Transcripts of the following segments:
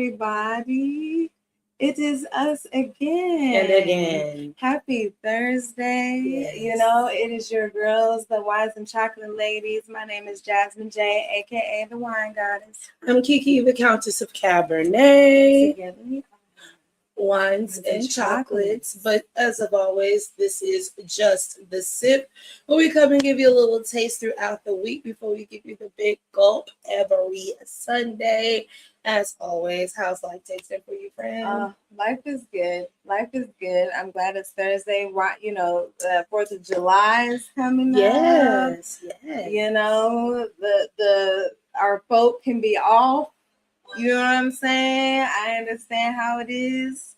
everybody. It is us again. And again. Happy Thursday. Yes. You know, it is your girls, the Wines and Chocolate Ladies. My name is Jasmine J, aka the Wine Goddess. I'm Kiki, the Countess of Cabernet. Together we Wines and chocolates. But as of always, this is just the sip, where we come and give you a little taste throughout the week before we give you the big gulp every Sunday. As always, how's life tasting for you, friend? Life is good. Life is good. I'm glad it's Thursday. You know, 4th of July is coming up. Yes. You know, the our folk can be off. You know what I'm saying? I understand how it is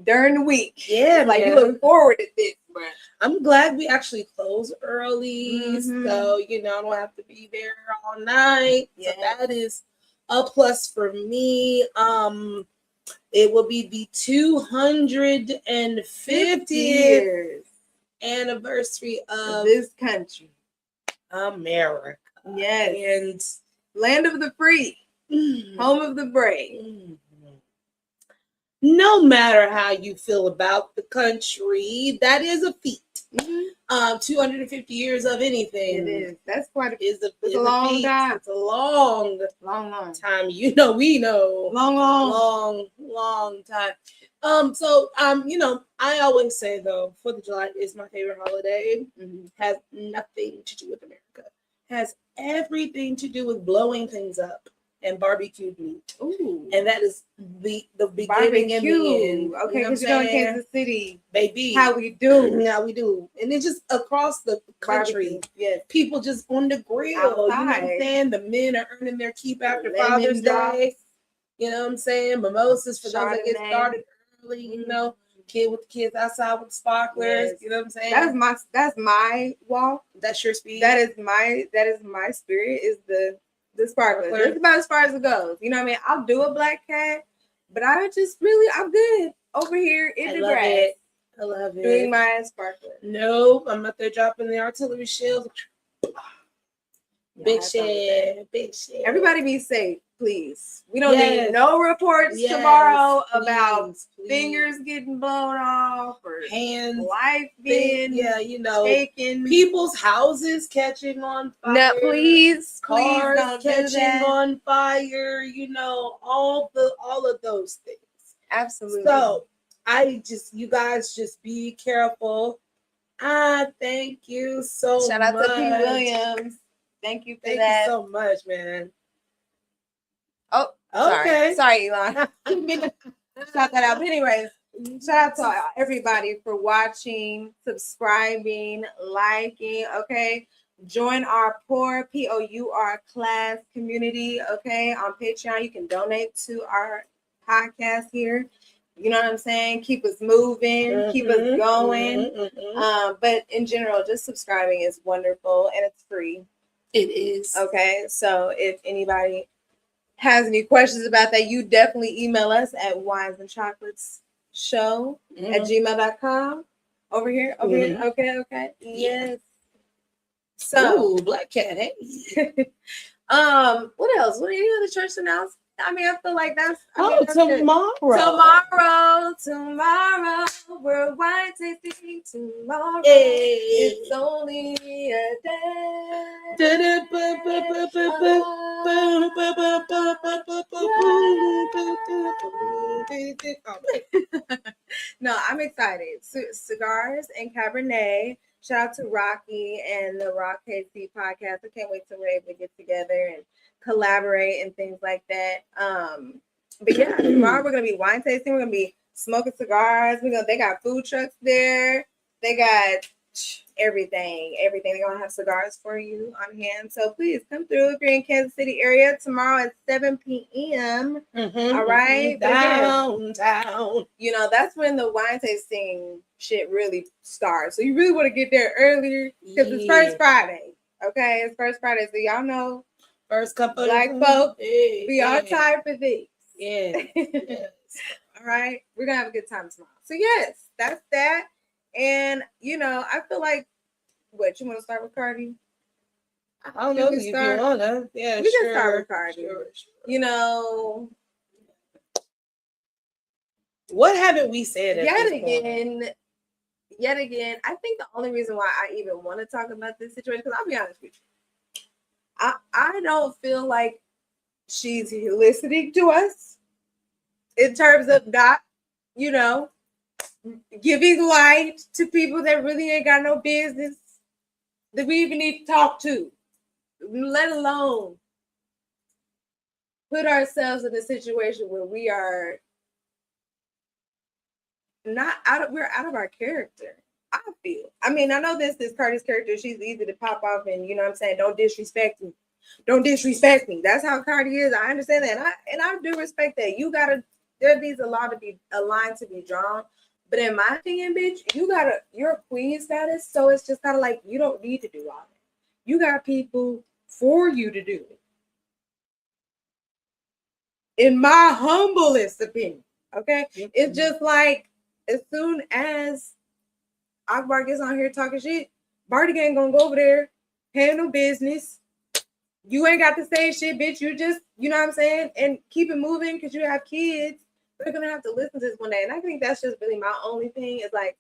during the week. Yeah, like you look forward to this, bro. I'm glad we actually close early, so you know I don't have to be there all night. Yeah. So that is a plus for me. It will be the 250th anniversary of this country, America. Yes, and land of the free. Home of the brave. No matter how you feel about the country, that is a feat. 250 years of anything. It is. That's quite it's a long time. It's a long time. You know, we know. Long time. You know, I always say though, 4th of July is my favorite holiday. Has nothing to do with America. Has everything to do with blowing things up and barbecued meat. Ooh. And that is the beginning and the end. Okay, because you know in Kansas City, baby, how we do. How we do. And it's just across the country. Yes. People just on the grill. Outside. You know what I'm saying? The men are earning their keep after Father's Day. You know what I'm saying? Mimosas for those that get started early, you know. Kid with the kids outside with sparklers. Yes. You know what I'm saying? That's my walk. That's your speed. That is my spirit, is the sparklers. That's about as far as it goes. You know what I mean? I'll do a black cat, but I'm good over here in the grass. I love it. Doing my sparkler. Nope, I'm out there dropping the artillery shells. Big shit. Everybody be safe, please. We don't need no reports tomorrow about fingers getting blown off or hands, life being taken, people's houses catching on fire. No, please cars don't catching on fire. You know, all of those things. Absolutely. So you guys just be careful. Thank you so much. Shout out to P. Williams. Thank you for that. Thank you so much, man. Oh, okay. Sorry, Elon. Shout that out. But anyways, shout out to everybody for watching, subscribing, liking. Okay, join our POUR class community. Okay, on Patreon, you can donate to our podcast here. You know what I'm saying? Keep us moving, keep us going. But in general, just subscribing is wonderful and it's free. It is. Okay, so if anybody has any questions about that, you definitely email us at winesandchocolatesshow@gmail.com. Over here. Okay. Yes. So black cat, hey. What else? What any other church announcements? I mean, I feel like that's tomorrow. Tomorrow, we're wine tasting tomorrow. Hey. It's only a day. No, I'm excited. Cigars and Cabernet. Shout out to Rocky and the Rock KC podcast. I can't wait till we're able to get together and collaborate and things like that. But yeah, tomorrow we're gonna be wine tasting. We're gonna be smoking cigars. They got food trucks there. They got everything. They're gonna have cigars for you on hand. So please come through if you're in Kansas City area tomorrow at 7 p.m. All right, downtown. You know that's when the wine tasting shit really starts. So you really want to get there earlier because it's first Friday. Okay, it's first Friday, so y'all know. First couple black folk, we are tired for these. Yeah. Yes. All right. We're going to have a good time tomorrow. So, yes, that's that. And, you know, I feel like, you want to start with Cardi? I don't know if you want to. Yeah, we can start with Cardi. Sure. You know, What haven't we said at yet this again? Point? Yet again, I think the only reason why I even want to talk about this situation, because I'll be honest with you, I don't feel like she's listening to us in terms of not, you know, giving light to people that really ain't got no business that we even need to talk to, let alone put ourselves in a situation where we are not out of, we're out of our character. I feel. I mean, I know this Cardi's character, she's easy to pop off and, you know what I'm saying, don't disrespect me. Don't disrespect me. That's how Cardi is. I understand that. And I do respect that. You gotta, there needs a lot to be a line to be drawn. But in my opinion, bitch, you're a queen status. So it's just kind of like you don't need to do all that. You got people for you to do it. In my humblest opinion. Okay? Mm-hmm. It's just like as soon as Akbar gets on here talking shit, Barty ain't gonna go over there, handle business. You ain't got to say shit, bitch. You just, you know what I'm saying? And keep it moving because you have kids. They're gonna have to listen to this one day. And I think that's just really my only thing is like,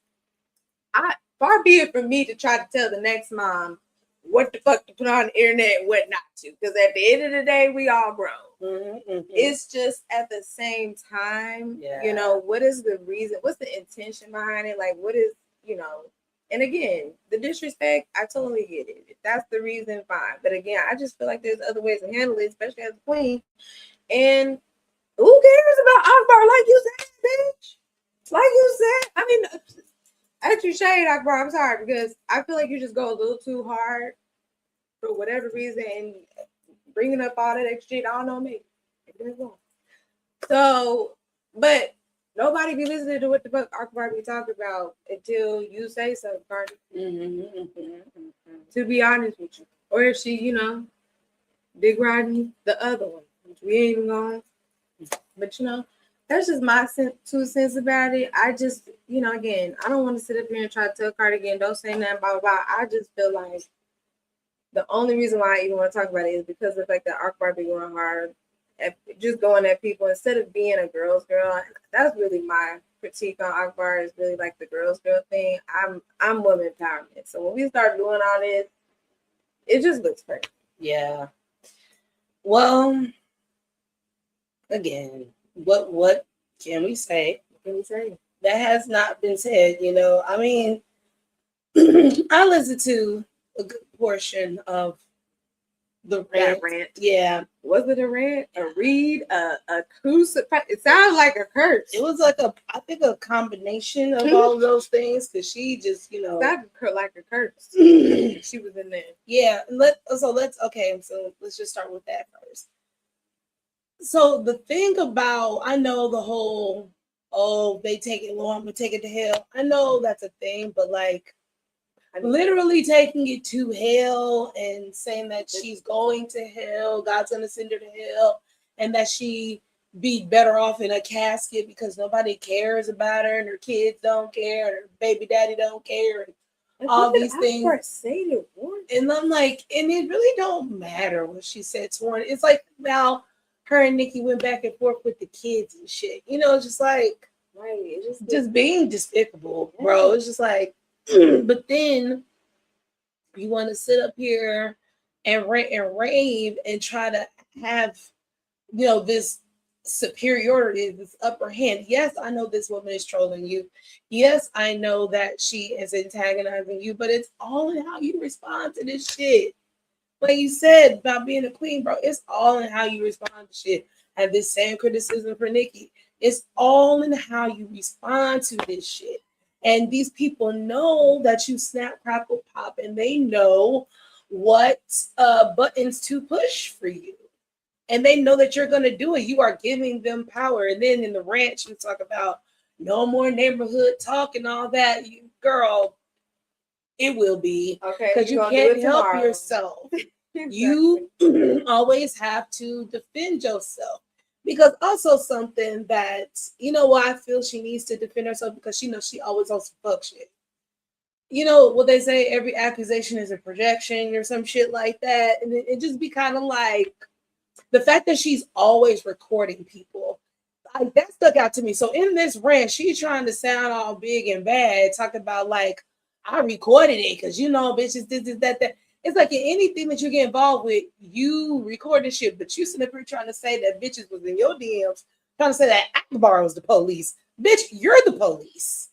far be it from me to try to tell the next mom what the fuck to put on the internet and what not to. Because at the end of the day, we all grown. Mm-hmm. It's just at the same time, you know, what is the reason? What's the intention behind it? Like, what is, you know, and again, the disrespect, I totally get it. If that's the reason, fine. But again, I just feel like there's other ways to handle it, especially as a queen. And who cares about Akbar? Like you said, bitch. Like you said. I mean, actually, shade Akbar. I'm sorry because I feel like you just go a little too hard for whatever reason and bringing up all that extra shit. I don't know me. So, but nobody be listening to what the fuck Akbar be talking about until you say something, Cardi. To be honest with you. Or if she, you know, Big Rodney, the other one, which we ain't even going. But, you know, that's just my 2 cents about it. I just, you know, again, I don't want to sit up here and try to tell Cardi again, don't say nothing, blah, blah, blah. I just feel like the only reason why I even want to talk about it is because of the fact that Akbar be going hard. Just going at people instead of being a girl's girl. That's really my critique on Akbar is really like the girl's girl thing. I'm woman empowerment. So when we start doing all this, it just looks crazy. Yeah. Well, again, what can we say? What can we say? That has not been said, you know. I mean, I listened to a good portion of the rant. Yeah. Was it a rant? A read? A crucifix? It sounds like a curse. It was like I think a combination of all of those things because she just, you know. Like a curse. She was in there. Yeah. So let's just start with that first. So the thing about, I know the whole, they take it long, but take it to hell. I know that's a thing, but like, literally taking it to hell and saying that she's going to hell, God's going to send her to hell, and that she be better off in a casket because nobody cares about her and her kids don't care and her baby daddy don't care and all these things. And I'm like, and it really don't matter what she said to her. It's like now her and Nikki went back and forth with the kids and shit. You know, just like, right, it's just being despicable, bro. It's just like, but then you want to sit up here and rant and rave and try to have, you know, this superiority, this upper hand. Yes, I know this woman is trolling you. Yes, I know that she is antagonizing you, but it's all in how you respond to this shit. Like you said about being a queen, bro, it's all in how you respond to shit. I have this same criticism for Nikki. It's all in how you respond to this shit. And these people know that you snap, crackle, pop, and they know what buttons to push for you. And they know that you're going to do it. You are giving them power. And then in the rant, you talk about no more neighborhood talk and all that. Girl, it will be. Okay. Because you can't help yourself. Exactly. You always have to defend yourself. Because also something that, you know why I feel she needs to defend herself, because she knows she always on some fuck shit. You know what they say, every accusation is a projection or some shit like that. And it just be kind of like the fact that she's always recording people. like that stuck out to me. So in this rant, she's trying to sound all big and bad, talk about like I recorded it because bitches this that. It's like in anything that you get involved with, you record this shit, but you sitting up here trying to say that bitches was in your DMs, trying to say that Akbar was the police. Bitch, you're the police.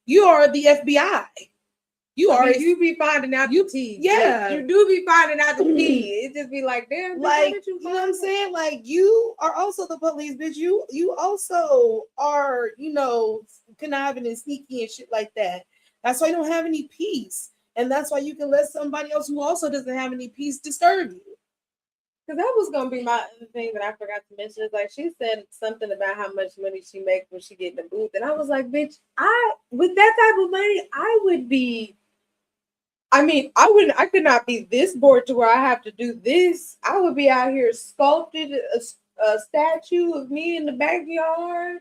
You are the FBI. You be finding out the tea. Yeah. You do be finding out the tea. It just be like, damn, like, you know what I'm saying? Like, you are also the police, bitch. You also are, conniving and sneaky and shit like that. That's why you don't have any peace. And that's why you can let somebody else who also doesn't have any peace disturb you. Because that was going to be my other thing that I forgot to mention. Is like she said something about how much money she makes when she get in the booth. And I was like, bitch, with that type of money, I could not be this bored to where I have to do this. I would be out here sculpted a statue of me in the backyard.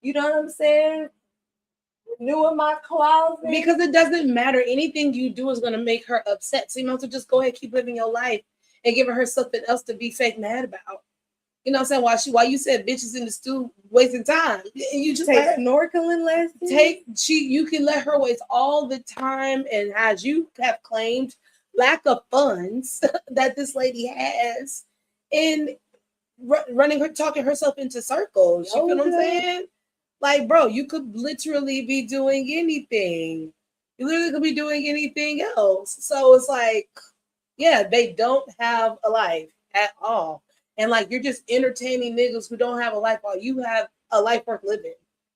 You know what I'm saying? New in my closet. Because it doesn't matter. Anything you do is going to make her upset. So you might as well just go ahead, keep living your life and giving her something else to be fake mad about. You know what I'm saying? Why you said bitches in the stew wasting time. You just take snorkeling lessons. You can let her waste all the time, and as you have claimed, lack of funds that this lady has in talking herself into circles. You feel what I'm saying? Like, bro, you could literally be doing anything. You literally could be doing anything else. So it's like, yeah, they don't have a life at all. And like, you're just entertaining niggas who don't have a life while you have a life worth living.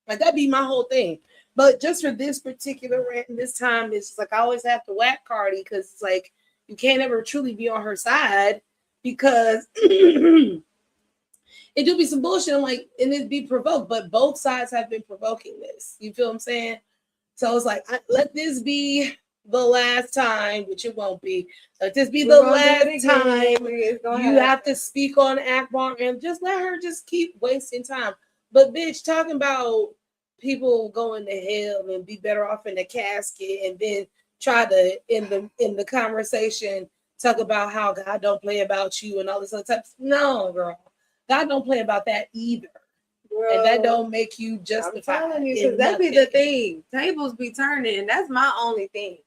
Like, that'd be my whole thing. But just for this particular rant, this time, it's just like, I always have to whack Cardi because it's like, you can't ever truly be on her side because it do be some bullshit and it'd be provoked, but both sides have been provoking this. You feel what I'm saying? So it's like, let this be the last time, which it won't be. Let this be the last time you have to speak on Akbar and just let her just keep wasting time. But bitch, talking about people going to hell and be better off in the casket and then try to in the conversation talk about how God don't play about you and all this other type. No, girl. God don't play about that either. Bro, and that don't make you justify. I'm telling you, because that be the thing. Tables be turning, and that's my only thing.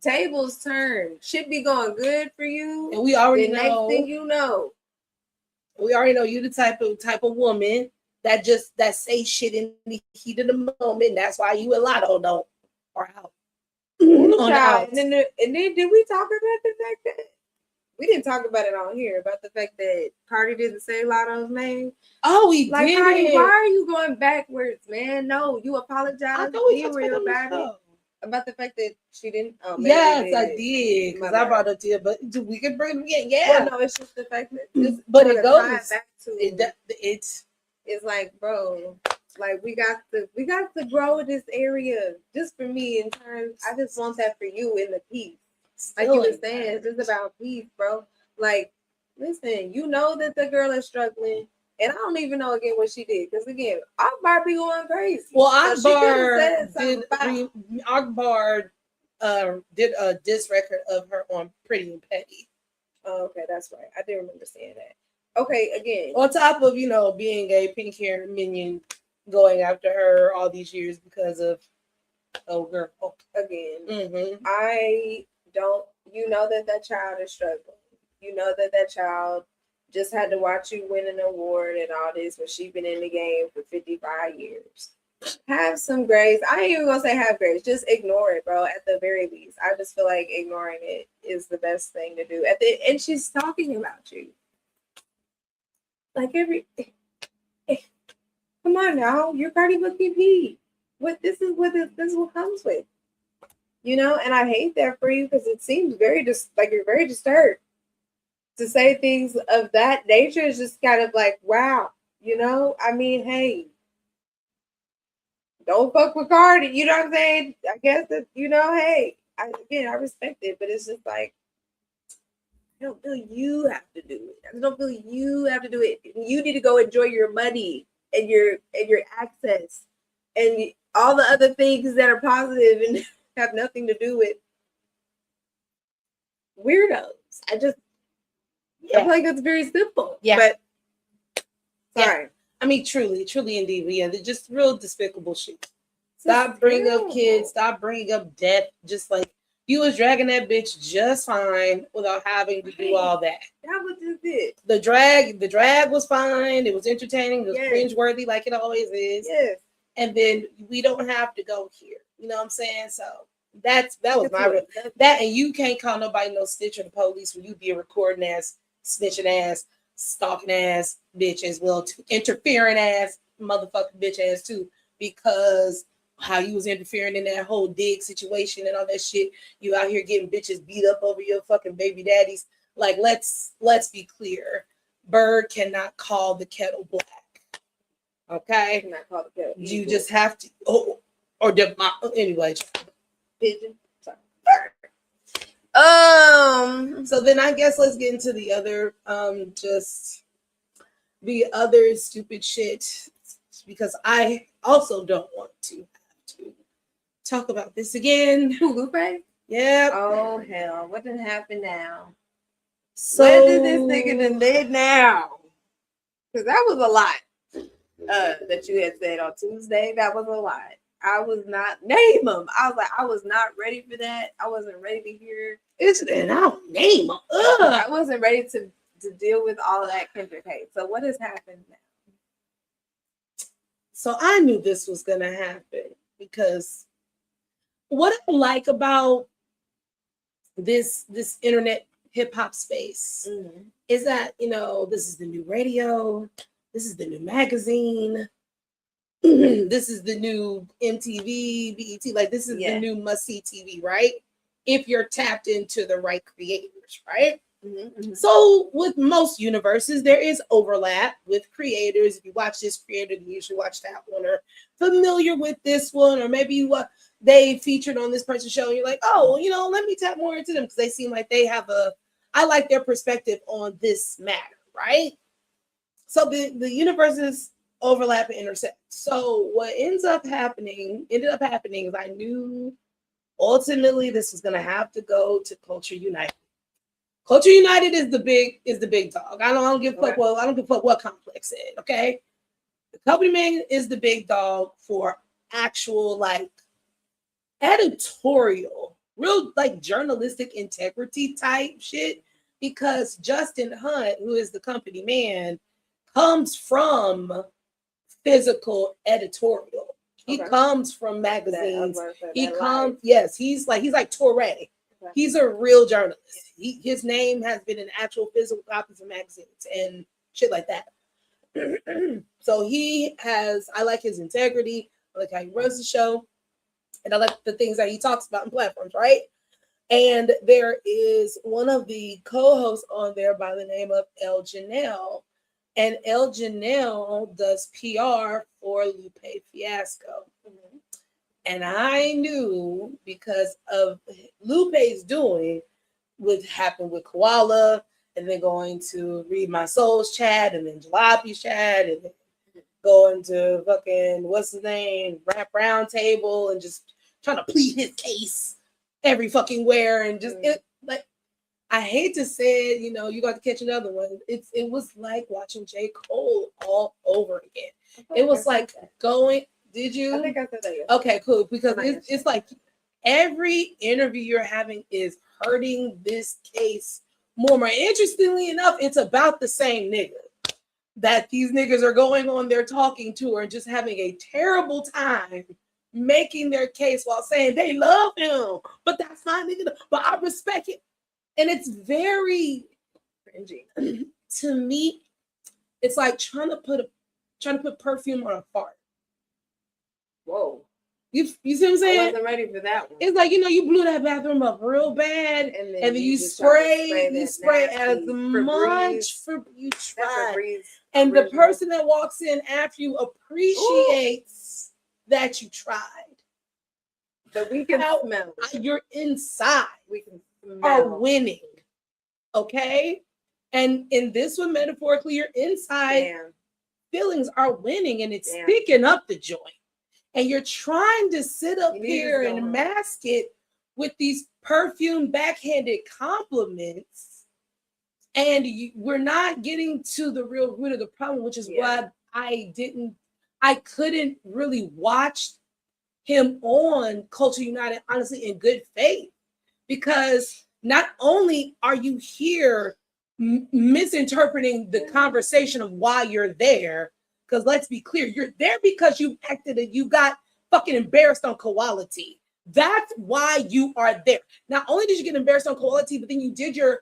Tables turn. Shit be going good for you. And we already know. Next thing you know. We already know you the type of woman that say shit in the heat of the moment. That's why you a lotto don't or out. And then did we talk about the fact that we didn't talk about it on here about the fact that Cardi didn't say Lotto's name? Oh, we did. Cardi, why are you going backwards, man? No, you apologize. Be real about it. About the fact that she didn't. Oh, yes, I did because I brought it to you, but we can bring it again. Yeah, well, no, it's just the fact that. But it goes back to it's like, bro. Like we got to grow in this area just for me in terms. I just want that for you in the peace. Like you were saying, it's just about peace, bro. Like, listen, you know that the girl is struggling, and I don't even know again what she did because again, Akbar be going crazy. Well, Akbar did a diss record of her on Pretty and Petty. Oh, okay, that's right. I didn't remember seeing that. Okay, again, on top of being a pink hair minion. Going after her all these years because of girl again. I don't. You know that child is struggling. You know that child just had to watch you win an award and all this when she's been in the game for 55 years. Have some grace. I ain't even gonna say have grace. Just ignore it, bro. At the very least, I just feel like ignoring it is the best thing to do. And she's talking about you. Like come on now, you're Cardi B. This is what comes with, and I hate that for you because it seems like you're very disturbed. To say things of that nature is just kind of like, wow, I mean, hey, don't fuck with Cardi, you know what I'm saying? I guess that, hey, I respect it, but it's just like, I don't feel you have to do it. I don't feel you have to do it. You need to go enjoy your money. And your access and all the other things that are positive and have nothing to do with weirdos. I feel like that's very simple. Yeah. But sorry. Yeah. I mean, truly indeed. But yeah, they're just real despicable shit. Stop bringing up kids. Stop bringing up death. Just like you was dragging that bitch just fine without having to do all that. That was just it. The drag was fine. It was entertaining. It was cringeworthy, like it always is. Yes. And then we don't have to go here. You know what I'm saying? So that was my that, and you can't call nobody no snitch or the police when you be a recording ass, snitching ass, stalking ass bitch as well, interfering ass motherfucking bitch ass too, because how you was interfering in that whole dig situation and all that shit. You out here getting bitches beat up over your fucking baby daddies. Like, let's be clear. Bird cannot call the kettle black. Okay? Cannot call the kettle. You just have to. Anyway. Pigeon. Sorry. So then I guess let's get into the other just the other stupid shit, because I also don't want to have to talk about this again. Who, Lupe? Yeah. Oh hell! What did happen now? So what did this nigga done did now? Because that was a lot that you had said on Tuesday. That was a lot. I was not name them. I was like, I was not ready for that. I wasn't ready to hear. And I don't name them. I wasn't ready to deal with all of that Kendrick hate. So what has happened now? So I knew this was gonna happen, because what I like about this internet hip hop space is that, you know, this is the new radio, this is the new magazine, this is the new MTV, BET, like this is the new must-see TV, right? If you're tapped into the right creators, right? So with most universes, there is overlap with creators. If you watch this creator, you usually watch that one, or familiar with this one, or maybe they featured on this person's show, and you're like, oh, well, you know, let me tap more into them because they seem like they have I like their perspective on this matter, right? So the universes overlap and intersect. So what ended up happening is I knew ultimately this was gonna have to go to Culture United. Culture United is the big dog. I don't give a fuck. Well, I don't give a fuck what Complex said. Okay, the company man is the big dog for actual like editorial, real like journalistic integrity type shit. Because Justin Hunt, who is the company man, comes from physical editorial. He comes from magazines. He's like Touré. He's a real journalist. His name has been in actual physical copies of magazines and shit like that. So I like his integrity. I like how he runs the show. And I like the things that he talks about in platforms, right? And there is one of the co-hosts on there by the name of El Janelle. And El Janelle does PR for Lupe Fiasco. And I knew, because of Lupe's doing what happened with Koala, and then going to Read My Soul's chat, and then Jalape's chat, and then going to fucking, what's his name, Rap Roundtable, and just trying to plead his case every fucking where, and just, I hate to say it, you know, you got to catch another one. It was like watching J. Cole all over again. It was like going... Did you? I think I said that. Yes. Okay, cool. Because it's like every interview you're having is hurting this case more. Interestingly enough, it's about the same nigga that these niggas are going on their talking tour and just having a terrible time making their case while saying they love him, but that's not nigga. But I respect it, and it's very cringy to me. It's like trying to put perfume on a fart. Whoa. You see what I'm saying? I wasn't ready for that one. It's like, you know, you blew that bathroom up real bad, and then you spray as much you try. And the person that walks in after you appreciates that you tried. But we can smell it. You're inside. We can smell are winning. Okay? And in this one, metaphorically, your inside feelings are winning, and it's sticking up the joint. And you're trying to sit up here and mask it with these perfume backhanded compliments. And we're not getting to the real root of the problem, which is why I couldn't really watch him on Culture United, honestly, in good faith, because not only are you here misinterpreting the conversation of why you're there, because let's be clear, you're there because you acted and you got fucking embarrassed on quality. That's why you are there. Not only did you get embarrassed on quality, but then you did your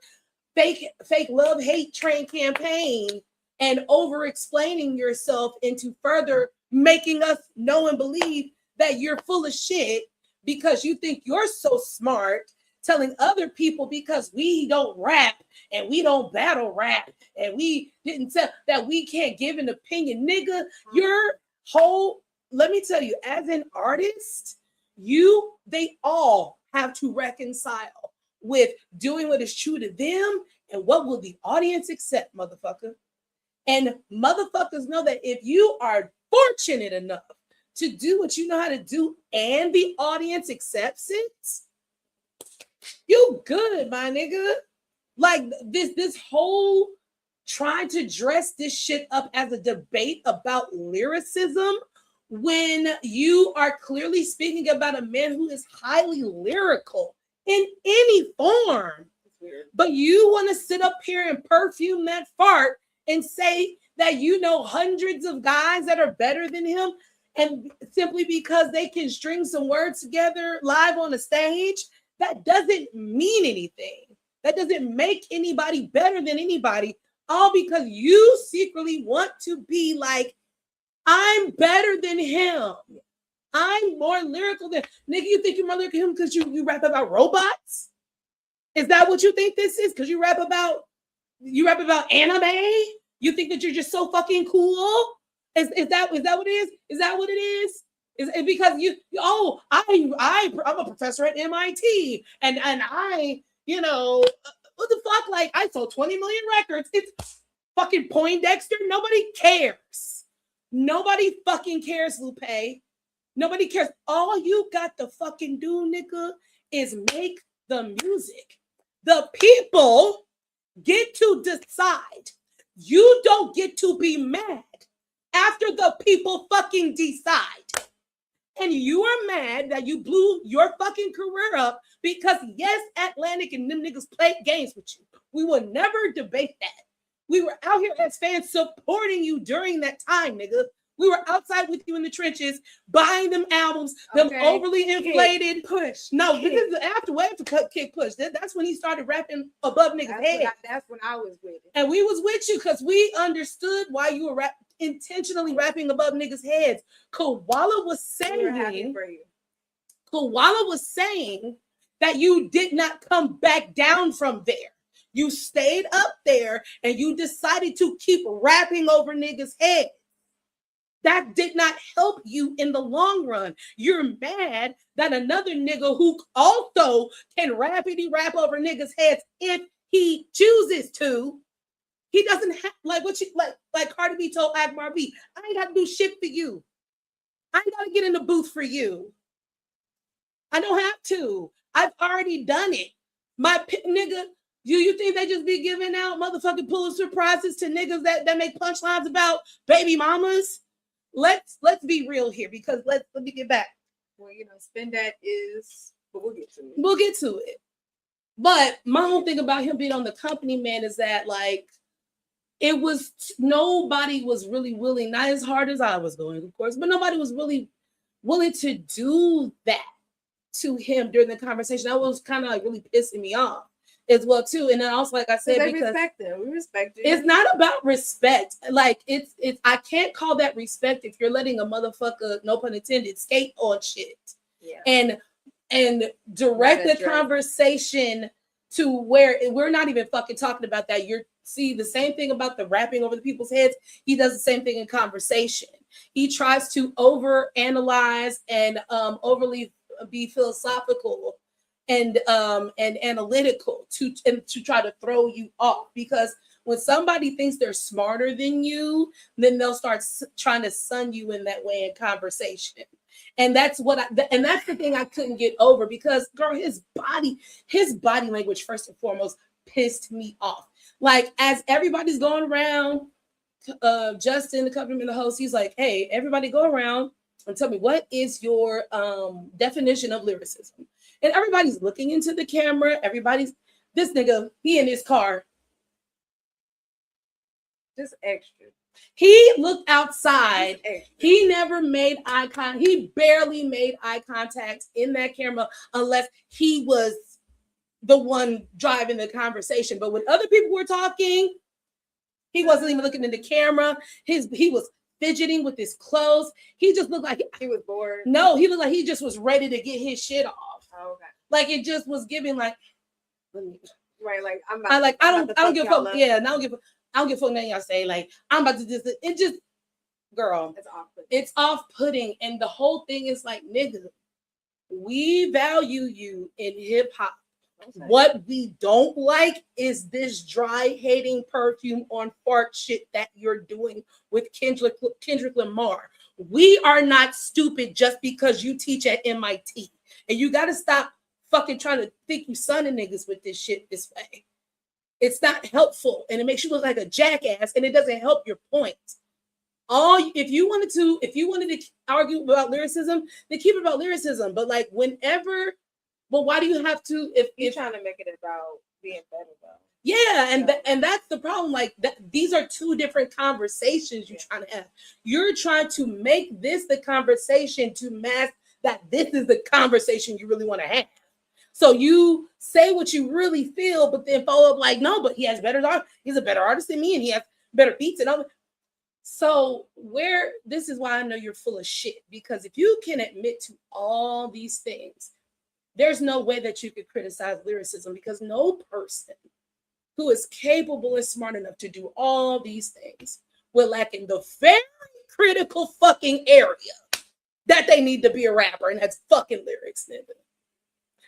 fake love hate train campaign and over explaining yourself into further making us know and believe that you're full of shit because you think you're so smart, telling other people because we don't rap and we don't battle rap and we didn't tell that we can't give an opinion. Nigga, your whole, let me tell you, as an artist, they all have to reconcile with doing what is true to them and what will the audience accept, motherfucker. And motherfuckers know that if you are fortunate enough to do what you know how to do and the audience accepts it, you good, my nigga. Like this whole trying to dress this shit up as a debate about lyricism when you are clearly speaking about a man who is highly lyrical in any form. But you want to sit up here and perfume that fart and say that you know hundreds of guys that are better than him, and simply because they can string some words together live on a stage, that doesn't mean anything. That doesn't make anybody better than anybody, all because you secretly want to be like, I'm better than him. I'm more lyrical than nigga. You think you're more lyrical than him because you rap about robots? Is that what you think this is? Because you rap about anime? You think that you're just so fucking cool? Is that what it is? Is that what it is? Is it because I'm a professor at MIT and I, what the fuck? Like I sold 20 million records. It's fucking Poindexter. Nobody cares. Nobody fucking cares, Lupe. Nobody cares. All you got to fucking do, nigga, is make the music. The people get to decide. You don't get to be mad after the people fucking decide. And you are mad that you blew your fucking career up because, yes, Atlantic and them niggas played games with you. We will never debate that. We were out here as fans supporting you during that time, nigga. We were outside with you in the trenches, buying them albums, them overly inflated. Push. No, this is way after Kick Push. That's when he started rapping above niggas' head. That's when I was with it. And we was with you because we understood why you were intentionally rapping above niggas' heads. Koala was saying that you did not come back down from there. You stayed up there and you decided to keep rapping over niggas' heads. That did not help you in the long run. You're mad that another nigga who also can rapidy rap over niggas' heads if he chooses to. He doesn't have like Cardi B told Akbar B. I ain't got to do shit for you. I ain't got to get in the booth for you. I don't have to. I've already done it. My nigga, you think they just be giving out motherfucking Pulitzer prizes to niggas that make punchlines about baby mamas? Let's be real here because let me get back. Well, spend that is, but we'll get to it. We'll get to it. But my whole thing about him being on the company, man, is that like nobody was really willing, not as hard as I was going, of course, but nobody was really willing to do that to him during the conversation. That was kind of like really pissing me off as well too. And then also, like I said, because respect them. We respect it. It's not about respect. Like it's I can't call that respect if you're letting a motherfucker, no pun intended, skate on shit. Yeah. And direct the conversation to where we're not even fucking talking about that. You're see the same thing about the rapping over the people's heads. He does the same thing in conversation. He tries to over analyze and overly be philosophical and analytical to try to throw you off, because when somebody thinks they're smarter than you, then they'll start trying to sun you in that way in conversation. And that's that's the thing I couldn't get over, because girl, his body language first and foremost pissed me off. Like as everybody's going around Justin, the accompaniment host, he's like, hey, everybody go around and tell me what is your definition of lyricism. And everybody's looking into the camera. This nigga, he in his car. Just extra. He looked outside. He never made eye contact. He barely made eye contact in that camera unless he was the one driving the conversation. But when other people were talking, he wasn't even looking in the camera. He was fidgeting with his clothes. He just looked like he was bored. No, he looked like he just was ready to get his shit off. Oh, okay. Like it just was giving like, right, like I don't give a fuck. Yeah, I don't give a fuck nothing y'all say. Like I'm about to just girl. It's off-putting, and the whole thing is like, nigga, we value you in hip hop. Okay. What we don't like is this dry hating perfume on fart shit that you're doing with Kendrick Lamar. We are not stupid just because you teach at MIT, and you got to stop fucking trying to think you sonning niggas with this shit this way. It's not helpful, and it makes you look like a jackass, and it doesn't help your point. If you wanted to argue about lyricism, then keep it about lyricism. But like whenever, but why do you have to? If you're trying to make it about being better, though. Yeah, and that's the problem. Like these are two different conversations you're trying to have. You're trying to make this the conversation to mask that this is the conversation you really want to have. So you say what you really feel, but then follow up like, no, but he has he's a better artist than me, and he has better beats and all. So this is why I know you're full of shit, because if you can admit to all these things, there's no way that you could criticize lyricism, because no person who is capable and smart enough to do all these things will lack in the very critical fucking area that they need to be a rapper, and that's fucking lyrics, nigga.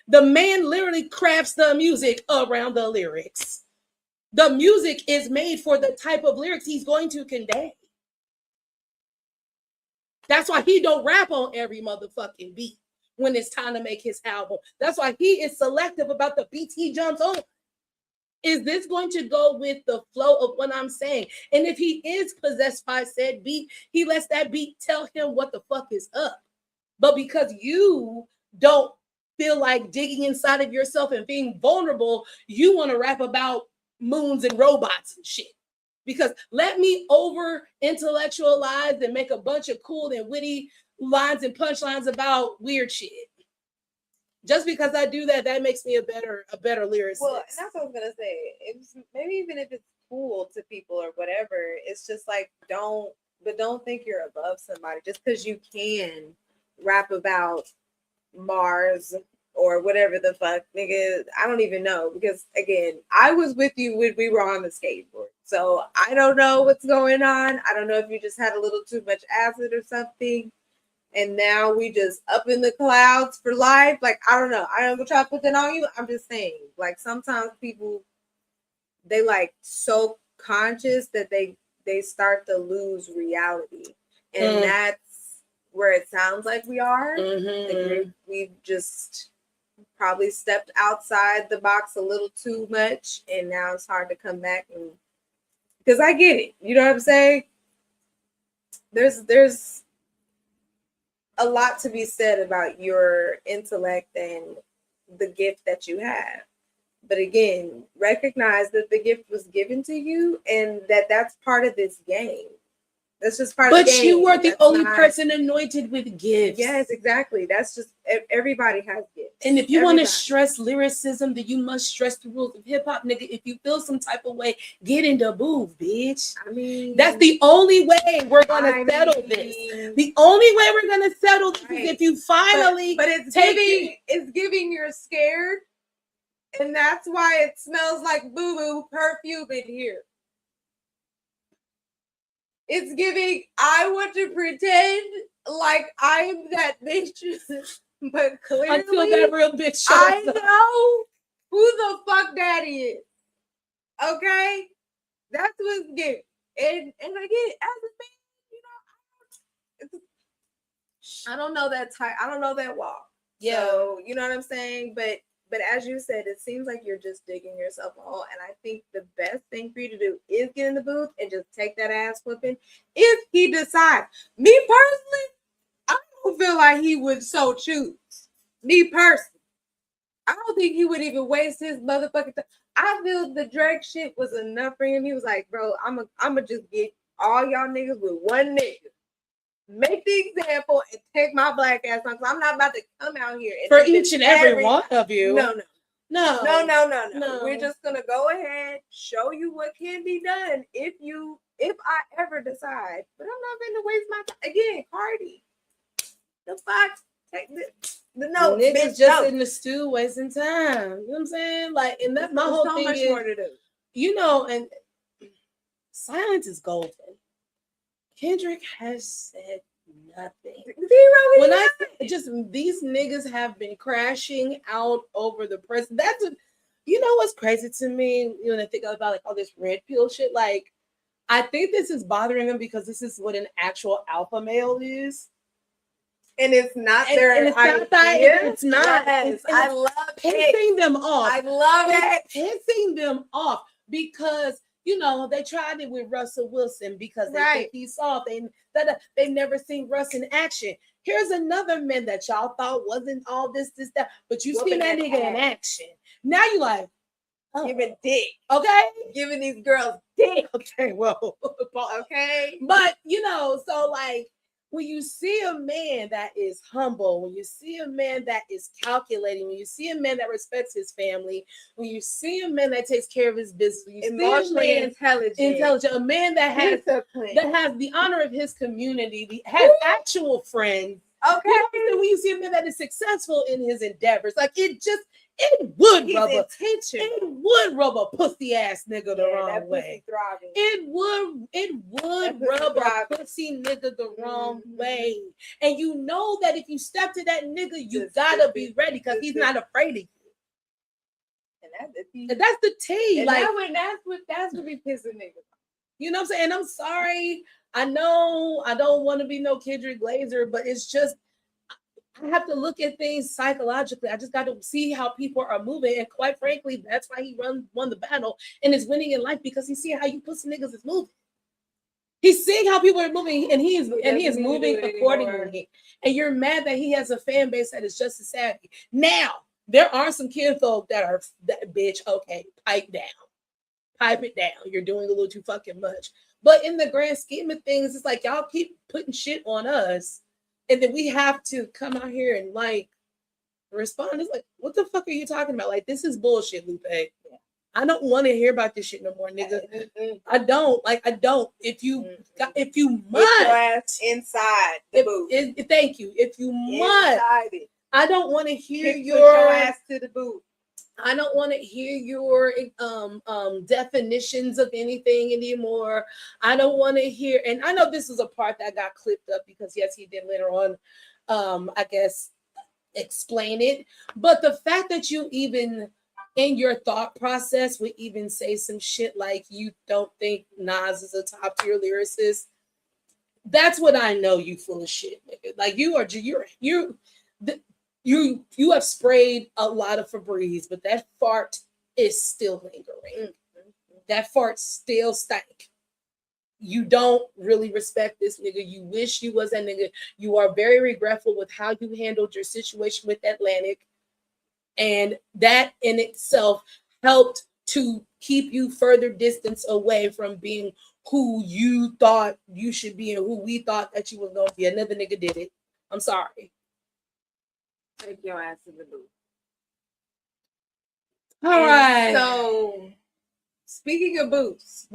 The man literally crafts the music around the lyrics. The music is made for the type of lyrics he's going to convey. That's why he don't rap on every motherfucking beat when it's time to make his album. That's why he is selective about the beats he jumps on. Is this going to go with the flow of what I'm saying? And if he is possessed by said beat, he lets that beat tell him what the fuck is up. But because you don't feel like digging inside of yourself and being vulnerable, you want to rap about moons and robots and shit. Because let me over intellectualize and make a bunch of cool and witty lines and punchlines about weird shit. Just because I do that, that makes me a better lyricist. Well, and that's what I was gonna say. Maybe even if it's cool to people or whatever, it's just like don't think you're above somebody just because you can rap about Mars or whatever the fuck, nigga. I don't even know, because again, I was with you when we were on the skateboard. So I don't know what's going on. I don't know if you just had a little too much acid or something, and now we just up in the clouds for life. Like, I don't know. I don't go try to put that on you. I'm just saying, like, sometimes people, they like so conscious that they start to lose reality. And that's where it sounds like we are. Like we've just probably stepped outside the box a little too much, and now it's hard to come back. And because I get it, you know what I'm saying? There's a lot to be said about your intellect and the gift that you have. But again, recognize that the gift was given to you, and that's part of this game. That's just part of the game. But you were the only person anointed with gifts. Yes, exactly. That's just, everybody has gifts. And if you want to stress lyricism, then you must stress the rules of hip hop, nigga. If you feel some type of way, get in the booth, bitch. I mean, that's the only way we're gonna settle this. The only way we're gonna settle this is if you finally. But it's giving you're scared, and that's why it smells like boo-boo perfume in here. It's giving, I want to pretend like I'm that bitch, but clearly until that real bitch shows I know who the fuck that is. Okay? That's what's giving. And again, as a man, you know, I don't know that type, I don't know that walk. Yeah. So, you know what I'm saying? But But as you said, it seems like you're just digging yourself a hole. And I think the best thing for you to do is get in the booth and just take that ass whipping if he decides. Me personally, I don't feel like he would so choose. Me personally. I don't think he would even waste his motherfucking time. I feel the Drake shit was enough for him. He was like, bro, I'ma just get all y'all niggas with one nigga. Make the example and take my black ass on. I'm not about to come out here and for each and every one of you. No. We're just gonna go ahead, show you what can be done if I ever decide. But I'm not gonna waste my time again, Cardi. The fuck? Take the notes. Niggas just in the stew wasting time. You know what I'm saying? Like, and that's my whole so thing much is, more to do. You know, and silence is golden. Kendrick has said nothing. Zero. When I just these niggas have been crashing out over the president. You know what's crazy to me? You know, I think about like all this red pill shit. Like, I think this is bothering them because this is what an actual alpha male is. And it's not their idea. It's not. Yes, I love pissing them off. I love it. Pissing them off because, you know, they tried it with Russell Wilson because they think he's soft. They never seen Russ in action. Here's another man that y'all thought wasn't all this, that, but you seen that nigga in action. Now you like, giving dick. Okay? Giving these girls dick. Okay, well. Okay. But, you know, so like, when you see a man that is humble, when you see a man that is calculating, when you see a man that respects his family, when you see a man that takes care of his business, when you emotionally intelligent, a man that has the honor of his community, has actual friends. Okay. You know, when you see a man that is successful in his endeavors, like it would rub a pussy ass nigga the wrong way. It would rub a pussy nigga the wrong way. And you know that if you step to that nigga, you gotta be ready because he's not afraid of you. And that's the tea. And like that's what be pissing niggas. You know what I'm saying? I'm sorry. I know I don't want to be no Kendrick Glazer, but it's just I have to look at things psychologically. I just got to see how people are moving. And quite frankly, that's why he won the battle and is winning in life because he's seeing how you pussy niggas is moving. He's seeing how people are moving and he is moving accordingly. And you're mad that he has a fan base that is just as savvy. Now, there are some kinfolk that bitch, okay, pipe down. Pipe it down. You're doing a little too fucking much. But in the grand scheme of things, it's like y'all keep putting shit on us. And then we have to come out here and like respond. It's like, what the fuck are you talking about? Like, this is bullshit, Lupe. Yeah. I don't want to hear about this shit no more, nigga. I don't. If you must, get your ass inside the booth. Thank you. If you must, I don't want to hear your ass to the booth. I don't want to hear your definitions of anything anymore. I don't want to hear, and I know this is a part that got clipped up because yes, he did later on, I guess, explain it. But the fact that you even in your thought process would even say some shit like you don't think Nas is a top tier lyricist, that's what I know you full of shit, nigga. Like you have sprayed a lot of Febreze, but that fart is still lingering. Mm-hmm. That fart still stank. You don't really respect this nigga. You wish you was that nigga. You are very regretful with how you handled your situation with Atlantic. And that in itself helped to keep you further distance away from being who you thought you should be and who we thought that you was going to be. Another nigga did it. I'm sorry. Take your ass in the booth. All right. So, speaking of booths.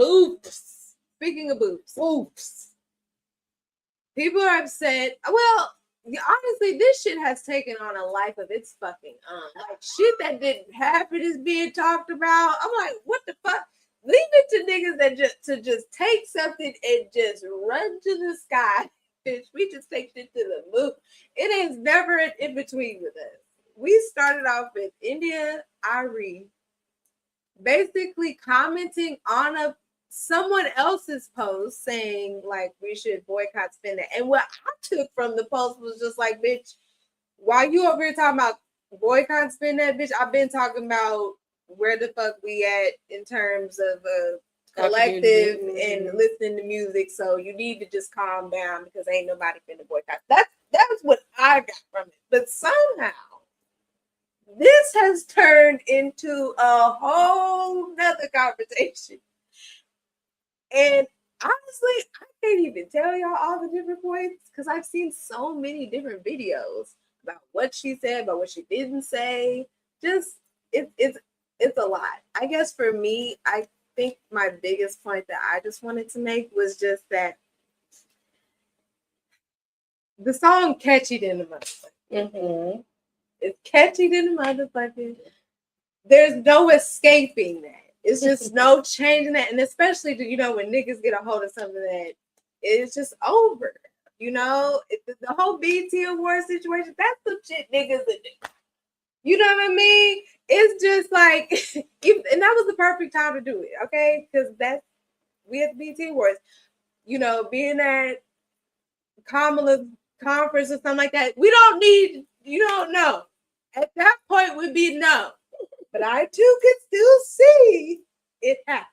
People are upset. Well, honestly, this shit has taken on a life of its fucking own. Like, shit that didn't happen is being talked about. I'm like, what the fuck? Leave it to niggas that just take something and just run to the sky. Bitch, we just take shit to the moon. It is never an in between with us. We started off with India Arie basically commenting on someone else's post saying like we should boycott spending. And what I took from the post was just like, bitch, while you over here talking about boycott spin that bitch. I've been talking about where the fuck we at in terms of collective and listening to music. So you need to just calm down because ain't nobody finna boycott. That was what I got from it. But somehow this has turned into a whole nother conversation. And honestly, I can't even tell y'all all the different points because I've seen so many different videos about what she said, about what she didn't say. Just it's a lot. I guess for me, I think my biggest point that I just wanted to make was just that the song "Catchy" than the motherfucker. Mm-hmm. It's catchy than the motherfucker. There's no escaping that. It's just no changing that. And especially, when niggas get a hold of something that it's just over. The whole BT Award situation, that's some shit niggas do. You know what I mean? It's just like, and that was the perfect time to do it, okay? Because we at the BT Awards, being at Kamala's conference or something like that, we don't need, you don't know. At that point would be no. But I too could still see it happen.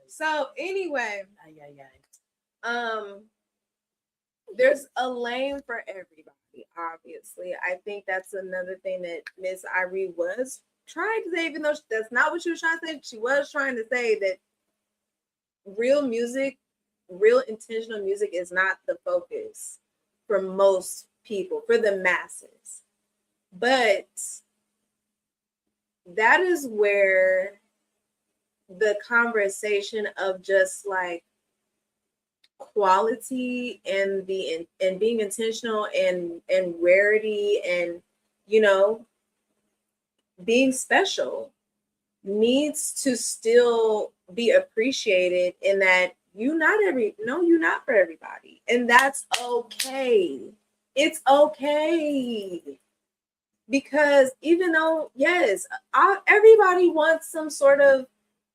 So anyway, there's a lane for everybody, obviously. I think that's another thing that Miss Irie was trying to say, even though that's not what she was trying to say. She was trying to say that real music, real intentional music is not the focus for most people, for the masses. But that is where the conversation of just like quality and being intentional and rarity and being special needs to still be appreciated, in that you're not for everybody, and that's okay. It's okay. Because even though, yes, everybody wants some sort of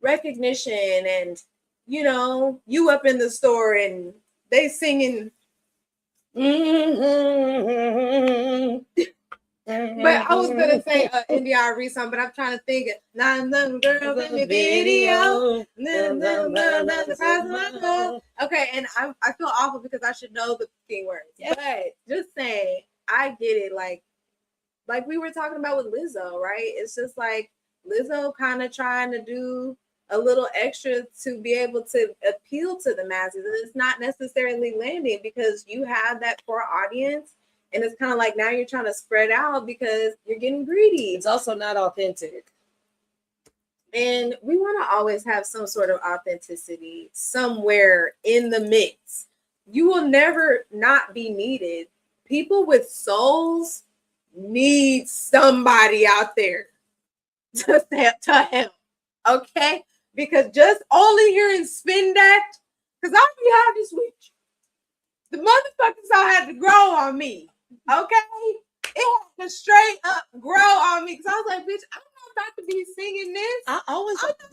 recognition, and you up in the store and they singing. But I was gonna say India Arie song, but I'm trying to think. None them girls in the video. Okay, and I feel awful because I should know the fucking words. Yeah. But just saying, I get it. Like we were talking about with Lizzo, right? It's just like Lizzo kind of trying to do a little extra to be able to appeal to the masses. And it's not necessarily landing because you have that core audience. And it's kind of like now you're trying to spread out because you're getting greedy. It's also not authentic. And we want to always have some sort of authenticity somewhere in the mix. You will never not be needed. People with souls need somebody out there to help, okay? Because just only hearing spin that, because I'll be honest with you, the motherfuckers all had to grow on me, okay? It had to straight up grow on me, because I was like, bitch, I'm not about to be singing this. I always thought at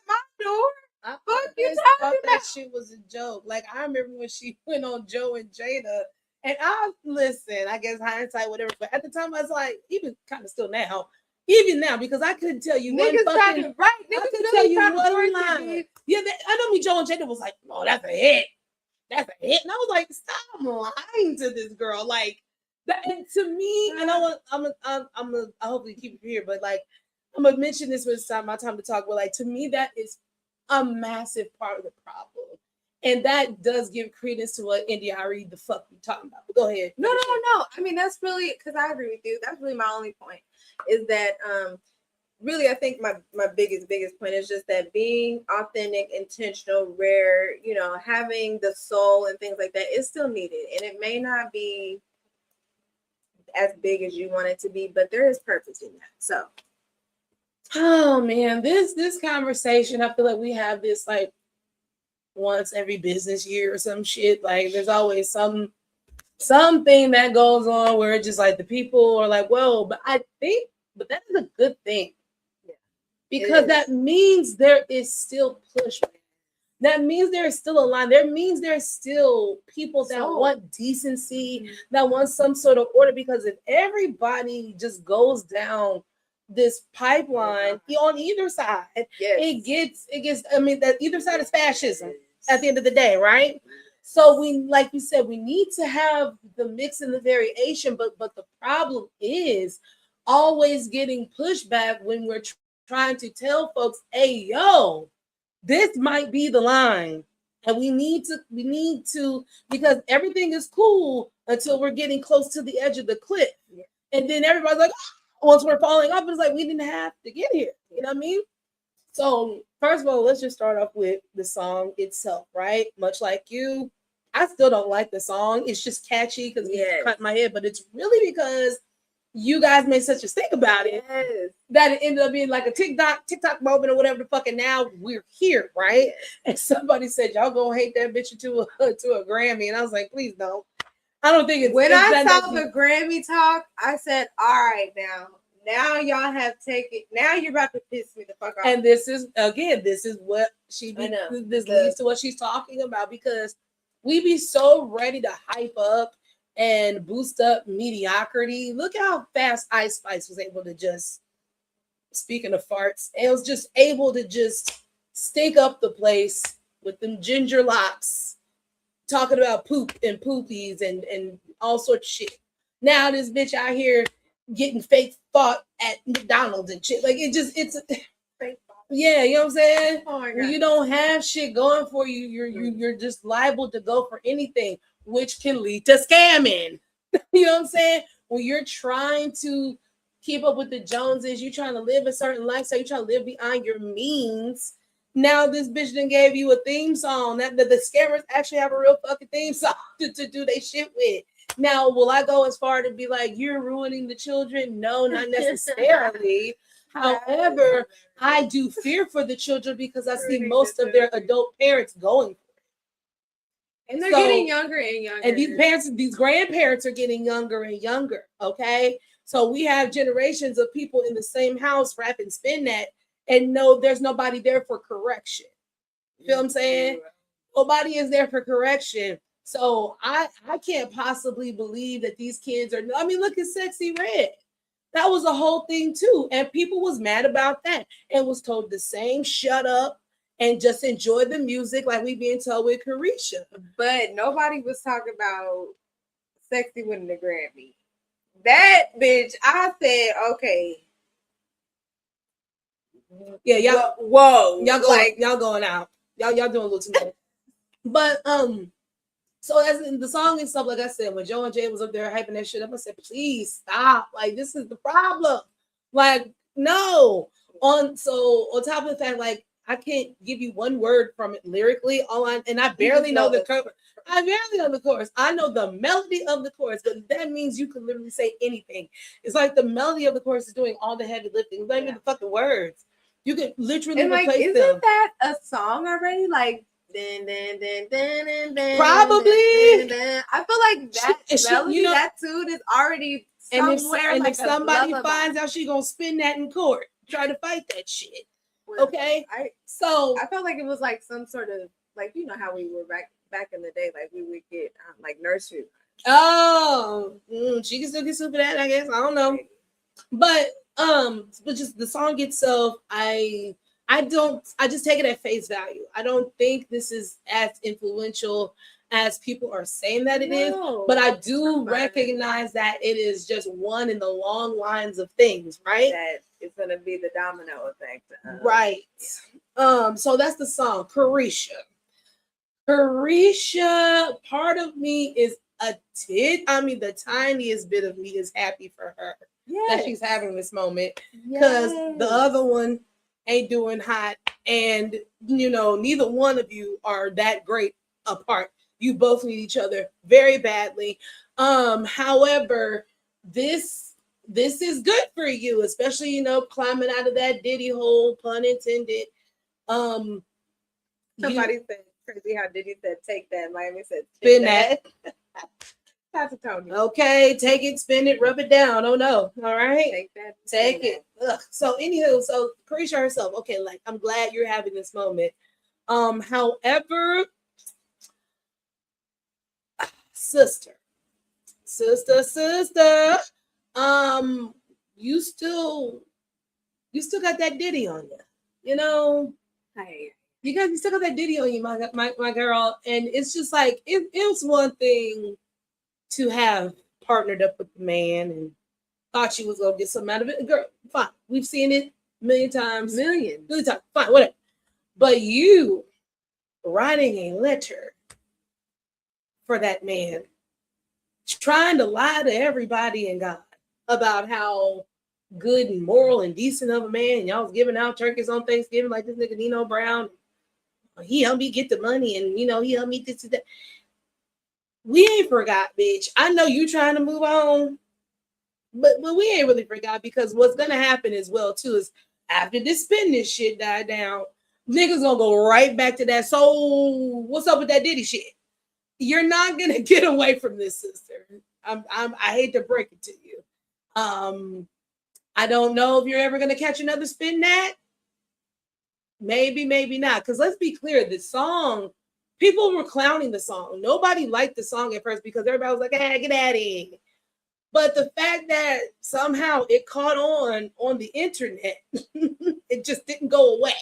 my door. I thought that shit was a joke. Like, I remember when she went on Joe and Jada. And I guess hindsight, whatever. But at the time, I was like, even kind of still now, because I couldn't tell you one fucking right. I couldn't tell you one line. Yeah, I know me. Joe and Jada was like, "Oh, that's a hit. That's a hit." And I was like, "Stop lying to this girl." Like that, and to me, and I hopefully keep it here, but like I'm gonna mention this when it's my time to talk. But like to me, that is a massive part of the problem. And that does give credence to what India Arie the fuck we talking about. But go ahead. No. I mean, that's really, because I agree with you. That's really my only point, is that really I think my biggest point is just that being authentic, intentional, rare, having the soul and things like that is still needed. And it may not be as big as you want it to be, but there is purpose in that. So, oh man, this conversation, I feel like we have this like once every business year or some shit. Like there's always something that goes on where it's just like the people are like, whoa, but that is a good thing. Yeah. Because that means there is still pushback. that means there's still a line. There means there's still people that want decency, that want some sort of order. Because if everybody just goes down this pipeline on either side, it gets. I mean, that either side is fascism at the end of the day, right? So we, like you said, we need to have the mix and the variation. But the problem is always getting pushback when we're trying to tell folks, "Hey, yo, this might be the line." And we need to, because everything is cool until we're getting close to the edge of the cliff. And then everybody's like, oh, once we're falling off, it's like, we didn't have to get here. You know what I mean? So first of all, let's just start off with the song itself, right? Much like you, I still don't like the song. It's just catchy because it cut my head, but it's really because you guys made such a stink about it that it ended up being like a TikTok moment or whatever the fuck. And now we're here, right? And somebody said, y'all gonna hate that bitch to a Grammy. And I was like, please don't. I don't think it's when I saw the Grammy talk, I said, all right, now y'all have taken, now you're about to piss me the fuck off. And this is what this leads to what she's talking about, because we be so ready to hype up and boost up mediocrity. Look how fast Ice Spice was able to just, speaking of farts, it was just able to just stink up the place with them ginger locks, talking about poop and poopies and all sorts of shit. Now this bitch out here getting fake fart at McDonald's and shit. Like it's yeah, you know what I'm saying? Oh my God. When you don't have shit going for you, you're just liable to go for anything, which can lead to scamming. You know what I'm saying? When you're trying to keep up with the Joneses, you're trying to live a certain lifestyle, you're trying to live beyond your means. Now this bitch done gave you a theme song that the scammers actually have a real fucking theme song to do their shit with. Now, will I go as far to be like, you're ruining the children? No, not necessarily. However, I do fear for the children because I see most of their adult parents going for it. And they're getting younger and younger. And these grandparents are getting younger and younger, okay? So we have generations of people in the same house rapping Spin That, and no, there's nobody there for correction. You feel what I'm saying? Nobody is there for correction. So I can't possibly believe that these kids are, I mean, look at Sexy Red. That was a whole thing too. And people was mad about that and was told the same, shut up and just enjoy the music like we being told with Carisha. But nobody was talking about Sexy winning the Grammy. That bitch, I said, okay. Yeah, y'all. Whoa. Y'all going out. Y'all doing a little too much. But so as in the song and stuff, like I said, when Joe and Jay was up there hyping that shit up, I said, please stop. Like, this is the problem. Like, no. On top of the fact, like, I can't give you one word from it lyrically. I barely know the chorus. I barely know the chorus. I know the melody of the chorus, but that means you can literally say anything. It's like the melody of the chorus is doing all the heavy lifting. It's not even the fucking words. You can literally replace them. Isn't that a song already? Like, probably. I feel like that melody, that tune is already somewhere. And if somebody finds out, she gonna spin that in court, try to fight that shit. Okay, I felt like it was like some sort of, like, you know how we were back in the day, like we would get like nursery. Oh, she can still get sued for that, I guess. I don't know, but just the song itself, I just take it at face value. I don't think this is as influential as people are saying that it is, but I do recognize that it is just one in the long lines of things, right? That it's gonna be the domino effect. Right. So that's the song, Carisha. Carisha, part of me is the tiniest bit of me is happy for her that she's having this moment, because the other one ain't doing hot, and neither one of you are that great apart. You both need each other very badly. However, this is good for you, especially climbing out of that Diddy hole, pun intended. Somebody said crazy how Diddy said take that. Miami said spin that. Pastor Tony. Okay, take it, spin it, rub it down. Oh no. All right. Take that. Take it. Ugh. So anywho, so Carisha herself, okay, like, I'm glad you're having this moment. However, sister, you still got that ditty on you, you know. Hey. You still got that ditty on you, my girl, and it's just like it was one thing to have partnered up with the man and thought you was gonna get something out of it. Girl, fine, we've seen it a million times, fine, whatever. But you writing a letter for that man, trying to lie to everybody and God about how good and moral and decent of a man, and y'all was giving out turkeys on Thanksgiving like this nigga Nino Brown. He helped me get the money, and he helped me this and that. We ain't forgot, bitch. I know you trying to move on, but we ain't really forgot, because what's gonna happen as well too is after this spending shit died down, niggas gonna go right back to that. So what's up with that Diddy shit? You're not gonna get away from this, sister. I hate to break it to you. I don't know if you're ever gonna catch another spin that. Maybe, maybe not. Because let's be clear, the song, people were clowning the song. Nobody liked the song at first because everybody was like, "Hey, get out of here." But the fact that somehow it caught on the internet, it just didn't go away.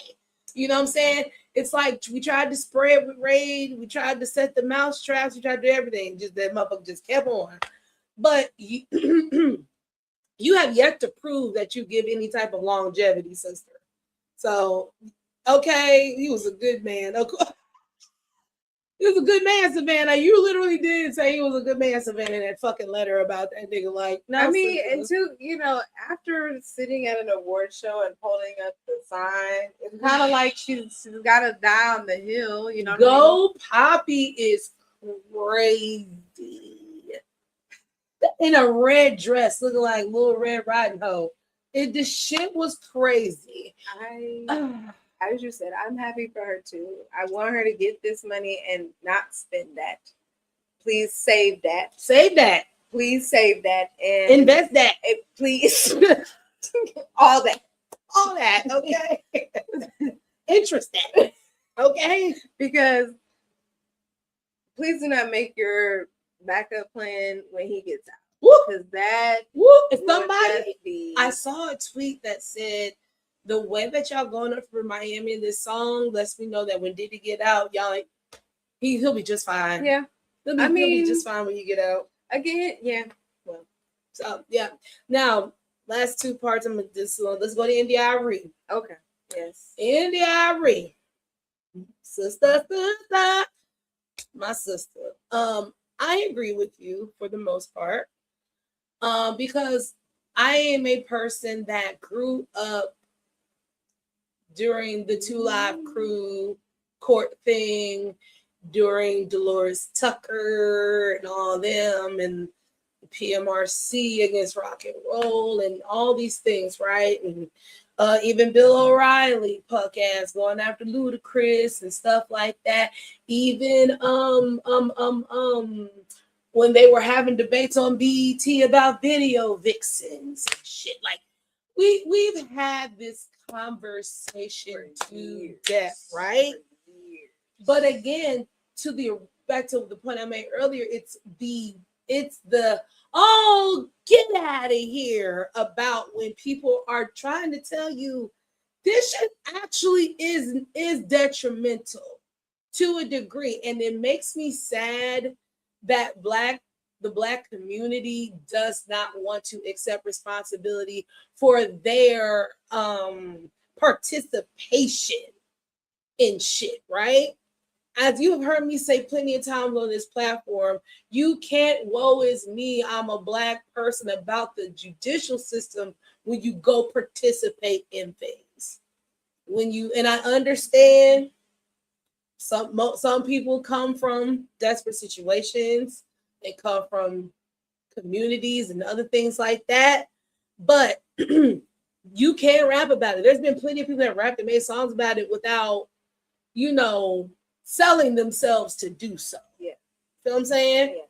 You know what I'm saying? It's like we tried to spray it with Raid, we tried to set the mouse traps, we tried to do everything. Just that motherfucker just kept on. But you, you have yet to prove that you give any type of longevity, sister. So, okay, he was a good man. He was a good man, Savannah. You literally did say he was a good man, Savannah, in that fucking letter about that nigga. Like, no, I mean, until after sitting at an award show and holding up the sign, it's kind of like she's got to die on the hill. You know, Go Poppy is crazy in a red dress, looking like Little Red Riding Hood. The shit was crazy. As you said, I'm happy for her too. I want her to get this money and not spend that. Please save that. Save that. Please save that and invest that. Please, all that. Okay. Interest that. Okay, because please do not make your backup plan when he gets out. Because that. If somebody, I saw a tweet that said, the way that y'all going up for Miami in this song lets me know that when Diddy get out, y'all he'll be just fine. Yeah. He'll be just fine when you get out. Again, yeah. Well, so yeah. Now, last two parts, I'm gonna just let's go to India Arie. Okay. Yes. India Arie. Sister. My sister. I agree with you for the most part. Because I am a person that grew up during the 2 Live Crew court thing, during Dolores Tucker and all them, and PMRC against rock and roll and all these things, right? And even Bill O'Reilly podcast going after Ludacris and stuff like that. Even when they were having debates on BET about video vixens and shit, like we've had this conversation to death, right? But again, back to the point I made earlier, it's the oh, get out of here about when people are trying to tell you this shit actually is detrimental to a degree, and it makes me sad that the Black community does not want to accept responsibility for their participation in shit, right? As you have heard me say plenty of times on this platform, you can't woe is me, I'm a Black person about the judicial system when you go participate in things. And I understand some people come from desperate situations. They come from communities and other things like that. But you can't rap about it. There's been plenty of people that rapped and made songs about it without, selling themselves to do so. Yeah. Feel what I'm saying?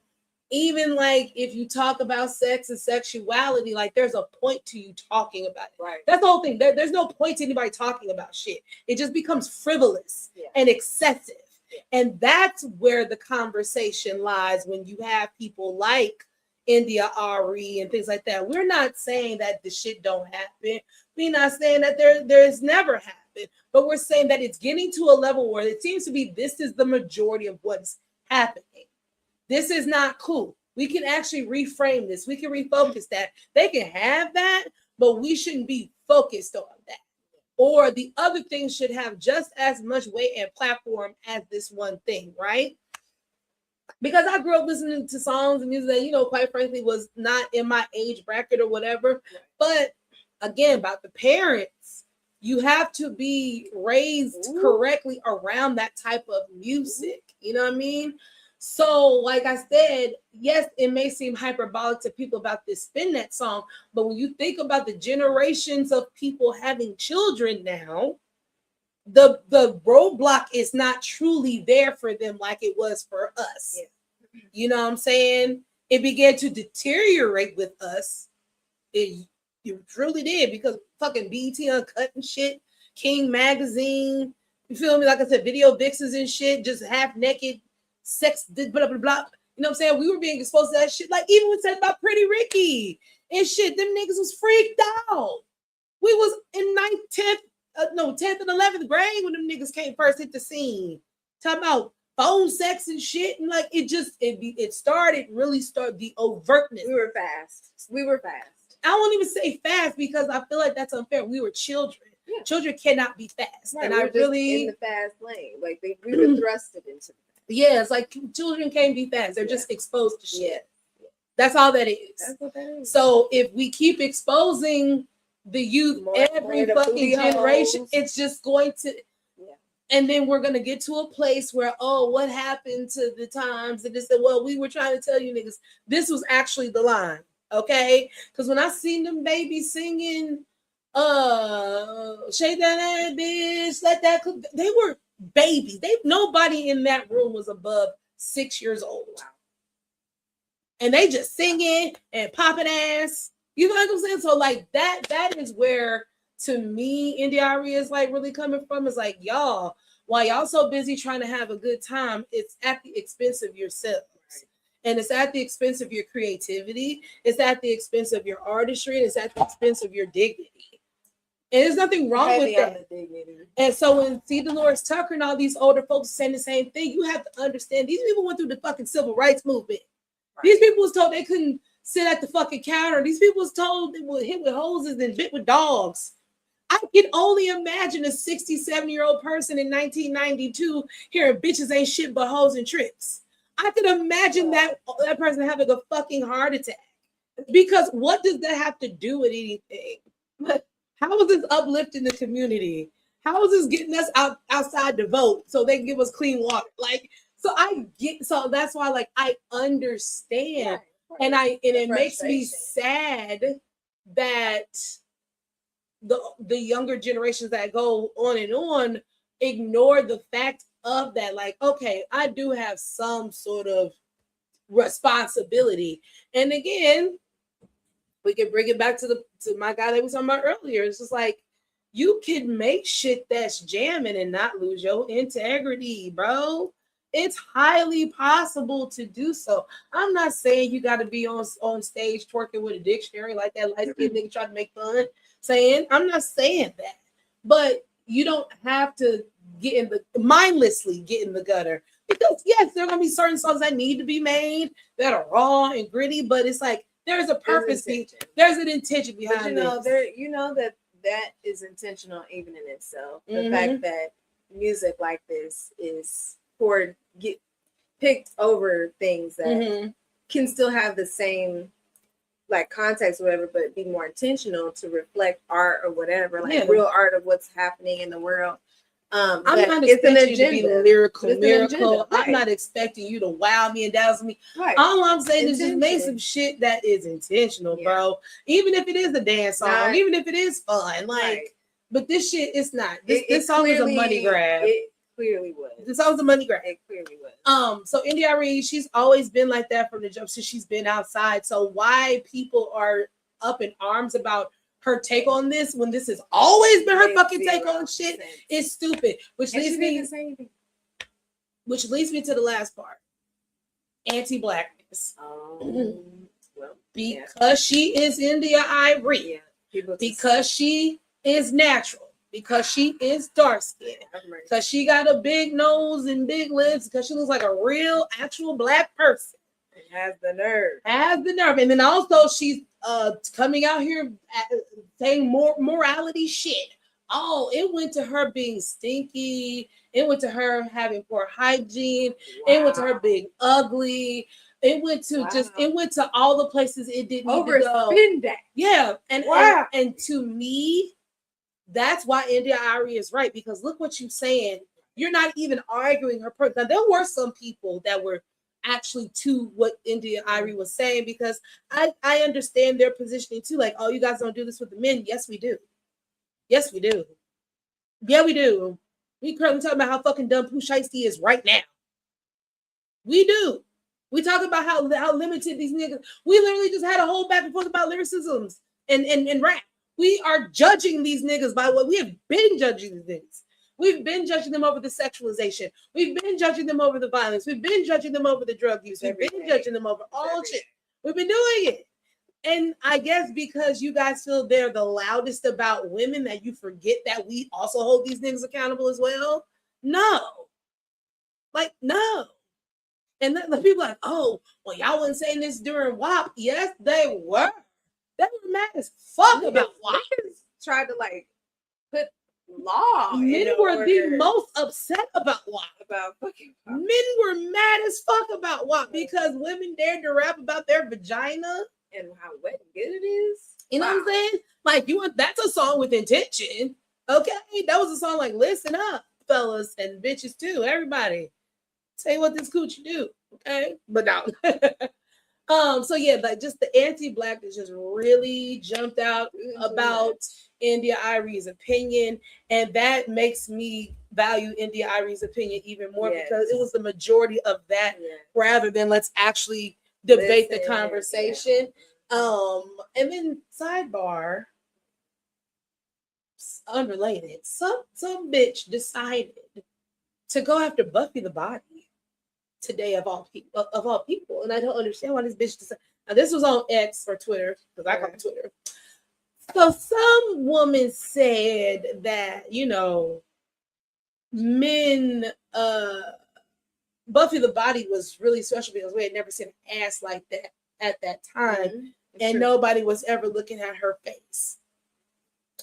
even like if you talk about sex and sexuality, like there's a point to you talking about it. Right. That's the whole thing. There's no point to anybody talking about shit. It just becomes frivolous and excessive. And that's where the conversation lies when you have people like India Ari and things like that. We're not saying that the shit don't happen. We're not saying that there's never happened, but we're saying that it's getting to a level where it seems to be this is the majority of what's happening. This is not cool. We can actually reframe this. We can refocus that. They can have that, but we shouldn't be focused on that. Or the other things should have just as much weight and platform as this one thing, right? Because I grew up listening to songs and music that, you know, quite frankly, was not in my age bracket or whatever. But again, about the parents, you have to be raised correctly around that type of music. You know what I mean? So, like I said, yes, it may seem hyperbolic to people about this Spin That song, but when you think about the generations of people having children now, the roadblock is not truly there for them like it was for us. Yeah. You know what I'm saying? It began to deteriorate with us. It truly did, because fucking BET Uncut and shit, King Magazine, you feel me? Like I said, video vixens and shit, just half naked sex, blah, blah, blah, blah. You know what I'm saying? We were being exposed to that shit. Like even we said about Pretty Ricky and shit, them niggas was freaked out. We was in 10th and 11th grade when them niggas came first hit the scene. Talking about phone sex and shit. And like it really started the overtness. We were fast. I won't even say fast because I feel like that's unfair. We were children. Yeah. Children cannot be fast. Right, and I really in the fast lane. Like we were thrusted into it. Yeah, it's like children can't be fast. They're just exposed to shit. Yeah. That's all that is. That's what that is. So if we keep exposing the youth every fucking generation, it's just going to, and then we're going to get to a place where, oh, what happened to the times? And they said, well, we were trying to tell you niggas, this was actually the line, okay? Because when I seen them babies singing, shake that ass, bitch, let that cook, they were babies. Nobody in that room was above 6 years old. Wow. And they just singing and popping ass. You know what I'm saying? So like that is where, to me, India Ari is like really coming from. Is like, y'all, while y'all so busy trying to have a good time, it's at the expense of yourselves. Right. And it's at the expense of your creativity. It's at the expense of your artistry. And it's at the expense of your dignity. And there's nothing wrong with that. And so when C. Dolores Tucker and all these older folks saying the same thing, you have to understand these people went through the fucking civil rights movement. Right. These people was told they couldn't sit at the fucking counter. These people was told they were hit with hoses and bit with dogs. I can only imagine a 67-year-old person in 1992 hearing bitches ain't shit but hoes and tricks. I could imagine that person having a fucking heart attack. Because what does that have to do with anything? How is this uplifting the community? How is this getting us outside to vote so they can give us clean water? Like, so that's why, like, I understand. Right. And it makes me sad that the younger generations that go on and on ignore the fact of that. Like, okay, I do have some sort of responsibility. And again, we can bring it back to my guy that we were talking about earlier. It's just like, you can make shit that's jamming and not lose your integrity, bro. It's highly possible to do so. I'm not saying you got to be on stage twerking with a dictionary like that light-skinned nigga trying to make fun. I'm not saying that. But you don't have to mindlessly get in the gutter. Because yes, there are going to be certain songs that need to be made that are raw and gritty, but it's like, there's a purpose. There's an intention behind it. You know that is intentional even in itself. The fact that music like this is get picked over things that can still have the same like context or whatever, but be more intentional to reflect art or whatever, like real art of what's happening in the world. I'm not expecting you to be lyrical. Right. I'm not expecting you to wow me and dazzle me. Right. All I'm saying is just make some shit that is intentional, bro. Even if it is a dance song, even if it is fun, like. Right. But this shit is not. This song is a money grab. clearly was. This was a money grab. It clearly was. So India.Arie, she's always been like that from the jump since she's been outside. So why people are up in arms about her take on this when this has always been her fucking take on shit is stupid. Which leads me to the last part. Anti-blackness. Well, because she is India.Arie. Because she is natural. Because she is dark skinned. Because she got a big nose and big lips. Because she looks like a real, actual black person. Has the nerve. And then also she's coming out here saying more morality shit. Oh, it went to her being stinky. It went to her having poor hygiene. Wow. It went to her being ugly. It went to it went to all the places it didn't need to go. That. Yeah. And to me, that's why India.Arie is right, because look what you're saying. You're not even arguing her point. Now, there were some people that were actually to what India.Arie was saying, because I understand their positioning too. Like, oh, you guys don't do this with the men. Yes, we do. Yes, we do. Yeah, we do. We currently talking about how fucking dumb Pooh Shiesty is right now. We do. We talk about how limited these niggas. We literally just had a whole back and forth about lyricisms and rap. We are judging these niggas by what we have been judging these niggas. We've been judging them over the sexualization. We've been judging them over the violence. We've been judging them over the drug use. We've been judging them over all shit. We've been doing it. And I guess because you guys feel they're the loudest about women that you forget that we also hold these niggas accountable as well. No. Like, no. And the people are like, oh, well, y'all wasn't saying this during WAP. Yes, they were. They were mad as fuck about WAP. Tried to like put law. Men were the most upset about WAP. About fucking WAP. Men were mad as fuck about WAP because women dared to rap about their vagina and how wet and good it is. You know what I'm saying? Like, that's a song with intention. Okay, that was a song like, listen up, fellas and bitches too. Everybody, tell you what this coochie do. Okay, but no. So yeah, like just the anti-blackness just really jumped out about India.Arie's opinion, and that makes me value India.Arie's opinion even more because it was the majority of that rather than let's actually debate the conversation. And then sidebar, unrelated, some bitch decided to go after Buffy the Body today of all people, and I don't understand why this bitch decided. Now this was on X or Twitter because I call it Twitter. So some woman said that men, Buffy the Body was really special because we had never seen an ass like that at that time, and nobody was ever looking at her face.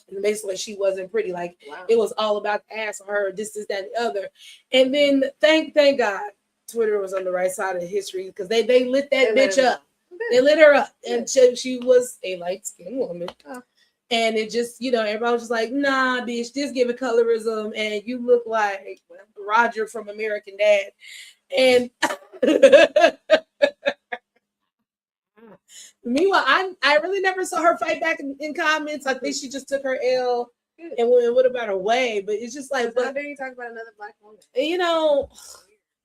And basically, she wasn't pretty. Like it was all about the ass on her. This, that, and the other. And then thank God, Twitter was on the right side of history because they lit that bitch up. They lit her up, and she was a light-skinned woman. And it just, everybody was just like, nah, bitch, just give it colorism, and you look like Roger from American Dad. And meanwhile, I really never saw her fight back in comments. I think she just took her L and went about her way. But it's just like, how dare you talk about another Black woman?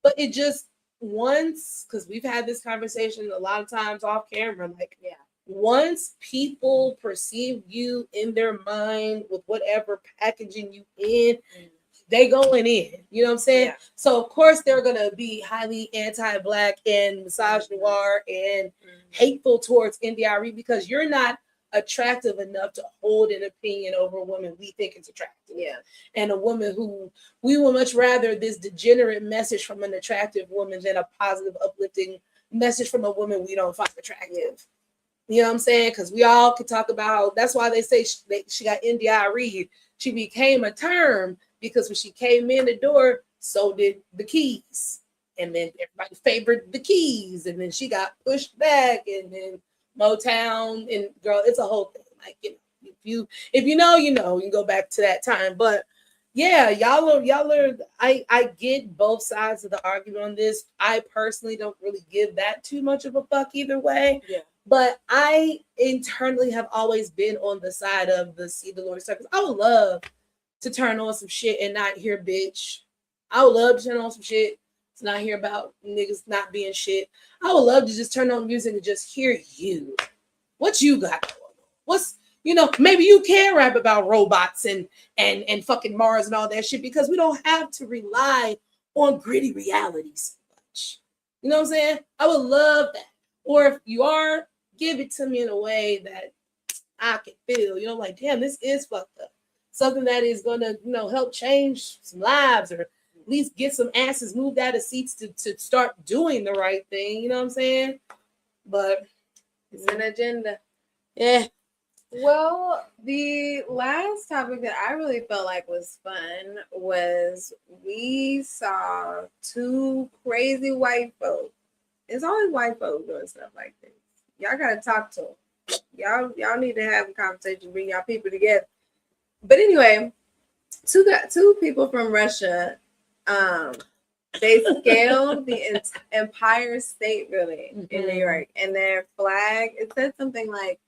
But it just once, because we've had this conversation a lot of times off camera, like, once people perceive you in their mind with whatever packaging you in, they going in. You know what I'm saying? So of course they're gonna be highly anti-Black and misogynoir and hateful towards India.Arie because you're not attractive enough to hold an opinion over a woman we think is attractive. And a woman who we would much rather this degenerate message from an attractive woman than a positive, uplifting message from a woman we don't find attractive. You know what I'm saying? Because we all could talk about, that's why they say she got India.Arie. She became a term because when she came in the door, so did the Keys. And then everybody favored the Keys. And then she got pushed back. And then Motown. And girl, it's a whole thing. Like, if you know, you can go back to that time. But yeah, y'all are, I get both sides of the argument on this. I personally don't really give that too much of a fuck either way. But I internally have always been on the side of the see the Lord circus. I would love to turn on some shit and not hear bitch I would love to turn on some shit to not hear about niggas not being shit. I would love to just turn on music and just hear you. What you got going on? What's, maybe you can rap about robots and fucking Mars and all that shit, because we don't have to rely on gritty reality so much. You know what I'm saying? I would love that. Or if you are, give it to me in a way that I can feel, like, damn, this is fucked up. Something that is going to, help change some lives, or at least get some asses moved out of seats to start doing the right thing. You know what I'm saying? But it's an agenda. Yeah. Well, the last topic that I really felt like was fun was we saw two crazy white folks. It's always white folks doing stuff like this. Y'all gotta talk to them. Y'all need to have a conversation, bring y'all people together. But anyway, two people from Russia, they scaled the Empire State Building in New York, and their flag, it said something like,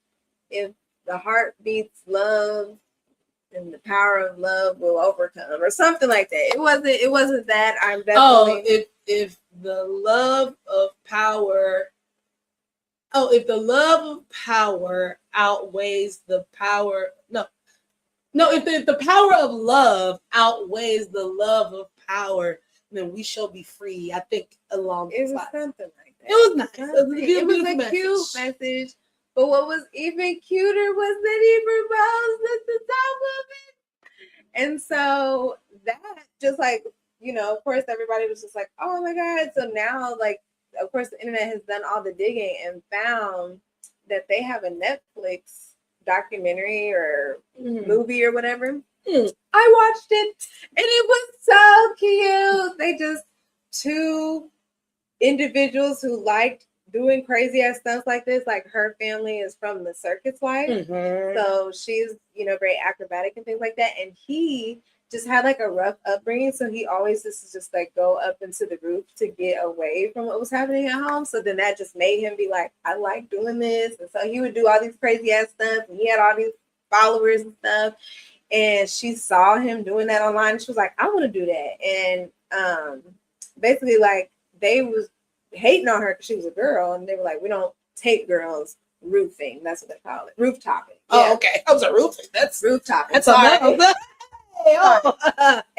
"If the heart beats love, and the power of love will overcome," or something like that. It wasn't that. I'm definitely if the love of power. Oh, if the love of power outweighs the power. No, if the power of love outweighs the love of power, then we shall be free. I think along it was something like that. It was nice. It was a cute message. But what was even cuter was that he proposed at the top of it. And so that just like, of course, everybody was just like, oh my God. So now, like, of course, the internet has done all the digging and found that they have a Netflix documentary or movie or whatever. I watched it and it was so cute. They just two individuals who liked doing crazy ass stuff like this. Like, her family is from the circus life, so she's very acrobatic and things like that. And he just had like a rough upbringing, so he always just like go up into the roof to get away from what was happening at home. So then that just made him be like, I like doing this, and so he would do all these crazy ass stuff. And he had all these followers and stuff. And she saw him doing that online. And she was like, I want to do that. And basically, like, they was hating on her because she was a girl, and they were like, we don't take girls roofing. That's what they call it. Rooftopping. Oh, okay. I was a roofing. That's rooftop. That's a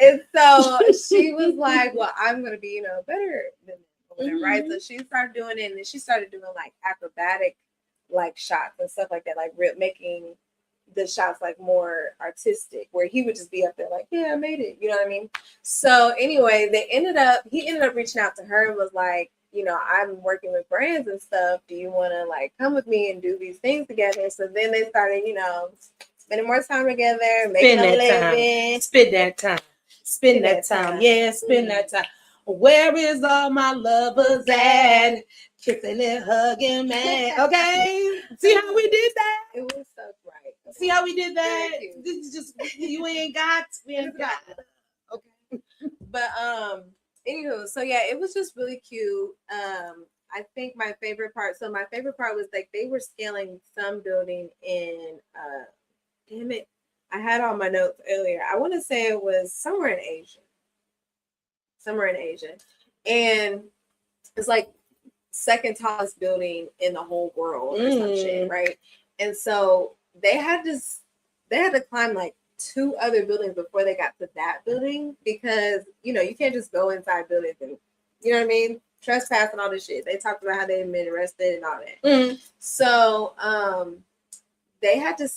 And so she was like, well, I'm going to be, better than whatever, right? So she started doing it, and then she started doing like acrobatic like shots and stuff like that, like making the shots like more artistic, where he would just be up there like, yeah, I made it. You know what I mean? So anyway, he ended up reaching out to her and was like, I'm working with brands and stuff. Do you want to like come with me and do these things together? So then they started, spending more time together, making a living. Spend that time. Yeah, spend that time. Where is all my lovers at? Kissing and hugging, man. Okay. See how we did that? It was so bright. See how we did that? This is just we ain't got. Okay. But anywho, so yeah, it was just really cute. I think my favorite part was like they were scaling some building in damn it, I had all my notes earlier. I want to say it was somewhere in Asia. And it's like second tallest building in the whole world or some shit, right? And so they had to climb like two other buildings before they got to that building, because you can't just go inside buildings and you know what I mean, trespass and all this shit. They talked about how they had been arrested and all that. So they had to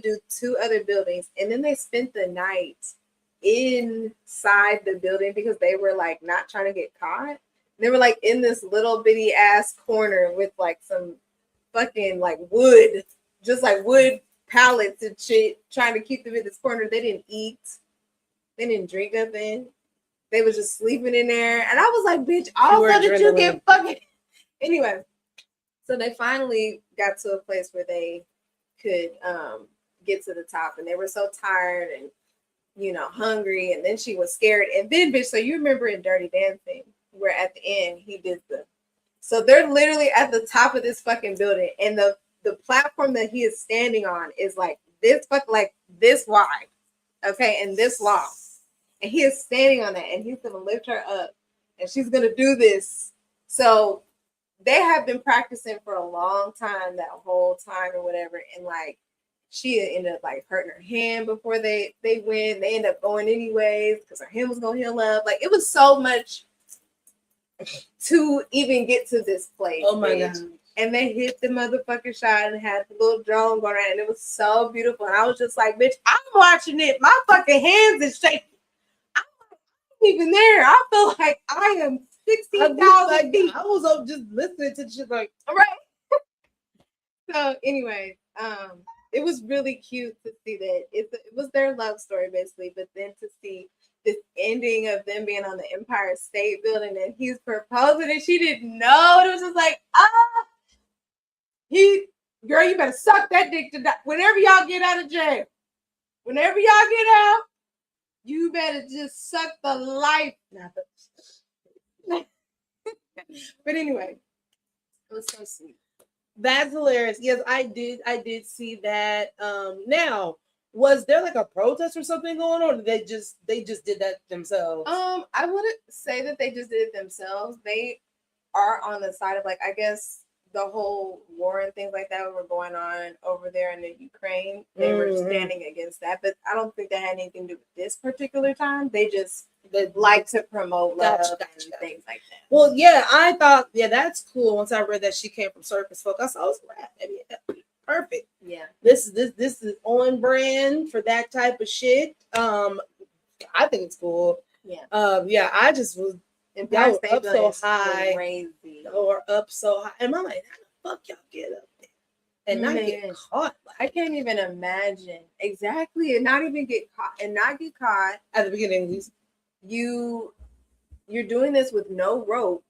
do two other buildings, and then they spent the night inside the building because they were like not trying to get caught. They were like in this little bitty ass corner with like some fucking like wood, just like wood pallets and shit, trying to keep them in this corner. They didn't eat, they didn't drink nothing. They was just sleeping in there. And I was like, bitch, also did you get fucking anyway. So they finally got to a place where they could get to the top, and they were so tired and hungry, and then she was scared. And then, bitch, so you remember in Dirty Dancing where at the end he did so they're literally at the top of this fucking building, and the platform that he is standing on is like this wide, okay, and this long. and he is standing on that, and he's gonna lift her up, and she's gonna do this. So they have been practicing for a long time, that whole time or whatever, and like she ended up like hurting her hand before they went. They ended up going anyways because her hand was gonna heal up. Like it was so much to even get to this place. Oh my god. And they hit the motherfucking shot and had the little drone going around, and it was so beautiful. And I was just like, bitch, I'm watching it. My fucking hands is shaking. I'm not even there. I feel like I am 16,000 feet. I was up just listening to shit like, right. So anyway, it was really cute to see that it was their love story basically, but then to see this ending of them being on the Empire State Building and he's proposing and she didn't know. It was just like, girl, you better suck that dick to die. Whenever y'all get out of jail, whenever y'all get out, you better just suck the life. But anyway, it was so sweet. That's hilarious. Yes, I did see that. Now, was there like a protest or something going on, or they just did that themselves? I wouldn't say that they just did it themselves. They are on the side of like, I guess the whole war and things like that were going on over there in the Ukraine. They were standing against that, but I don't think that had anything to do with this particular time. They like to promote love and things like that. Well, yeah, I thought, yeah, that's cool. Once I read that she came from Circus Folk, I saw, it's perfect. Yeah, this is on brand for that type of shit. I think it's cool. Yeah, yeah, I just was. Y'all were up so high, crazy. Or up so high, and I'm like, how the fuck y'all get up there and not get caught? I can't even imagine exactly, and not even get caught, and not get caught at the beginning. You're doing this with no rope,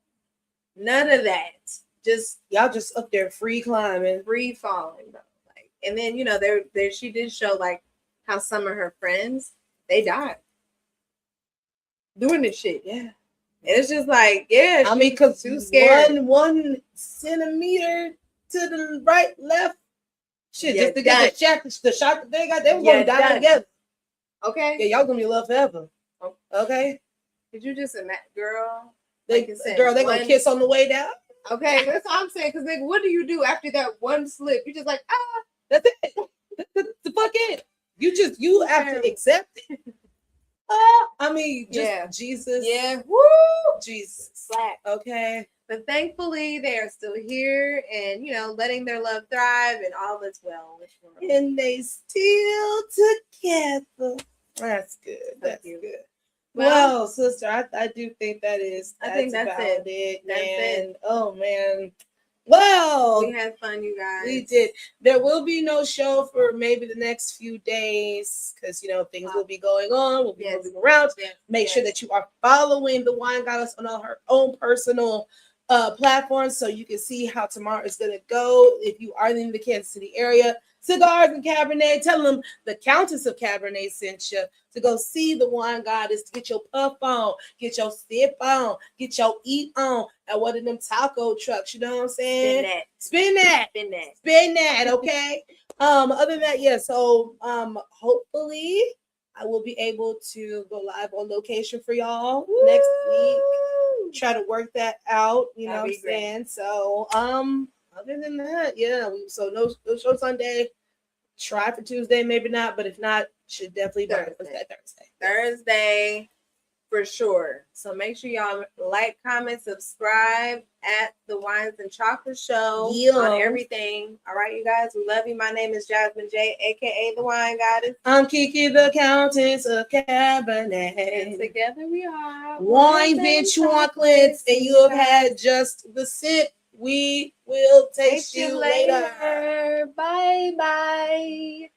none of that. Just y'all just up there free climbing, free falling, bro. Like, and then there she did show like how some of her friends they died doing this shit. Yeah. And it's just like, yeah, I mean, because too scared. One centimeter to the right, left, shit, just to get the shot that they got, they were gonna die together. Okay. Yeah, y'all gonna be love forever. Okay. Did you just imagine, girl? They gonna kiss on the way down. Okay, that's what I'm saying. Because like, what do you do after that one slip? You just like, that's it. The fuck it. You have to accept it. I mean, just Jesus. Yeah. Woo! Jesus. Slap. Okay. But thankfully, they are still here and, letting their love thrive and all is well. And they still together. That's good. That's good. Well, sister, I do think that is. I think that's it. That's it. Oh, man. Well, we had fun, you guys. We did. There will be no show for maybe the next few days because things will be going on. We'll be moving around. Make sure that you are following the Wine Goddess on all her own personal platforms so you can see how tomorrow is going to go. If you are in the Kansas City area, Cigars and Cabernet, tell them the Countess of Cabernet sent you to go see the Wine Goddess, to get your puff on, get your sip on, get your eat on at one of them taco trucks. You know what I'm saying? Spin that. Okay. Other than that, so hopefully I will be able to go live on location for y'all next week. Try to work that out. You know what I'm saying? So other than that, so no show Sunday. Try for Tuesday, maybe not, but if not, should definitely be Thursday for sure. So make sure y'all like, comment, subscribe at the Wines and Chocolate Show on everything. All right, you guys, we love you. My name is Jasmine J, aka the Wine Goddess. I'm Kiki, the Countess of Cabernet. And together we are wine bench chocolates, and you have had just the sip. We will taste you later. Bye.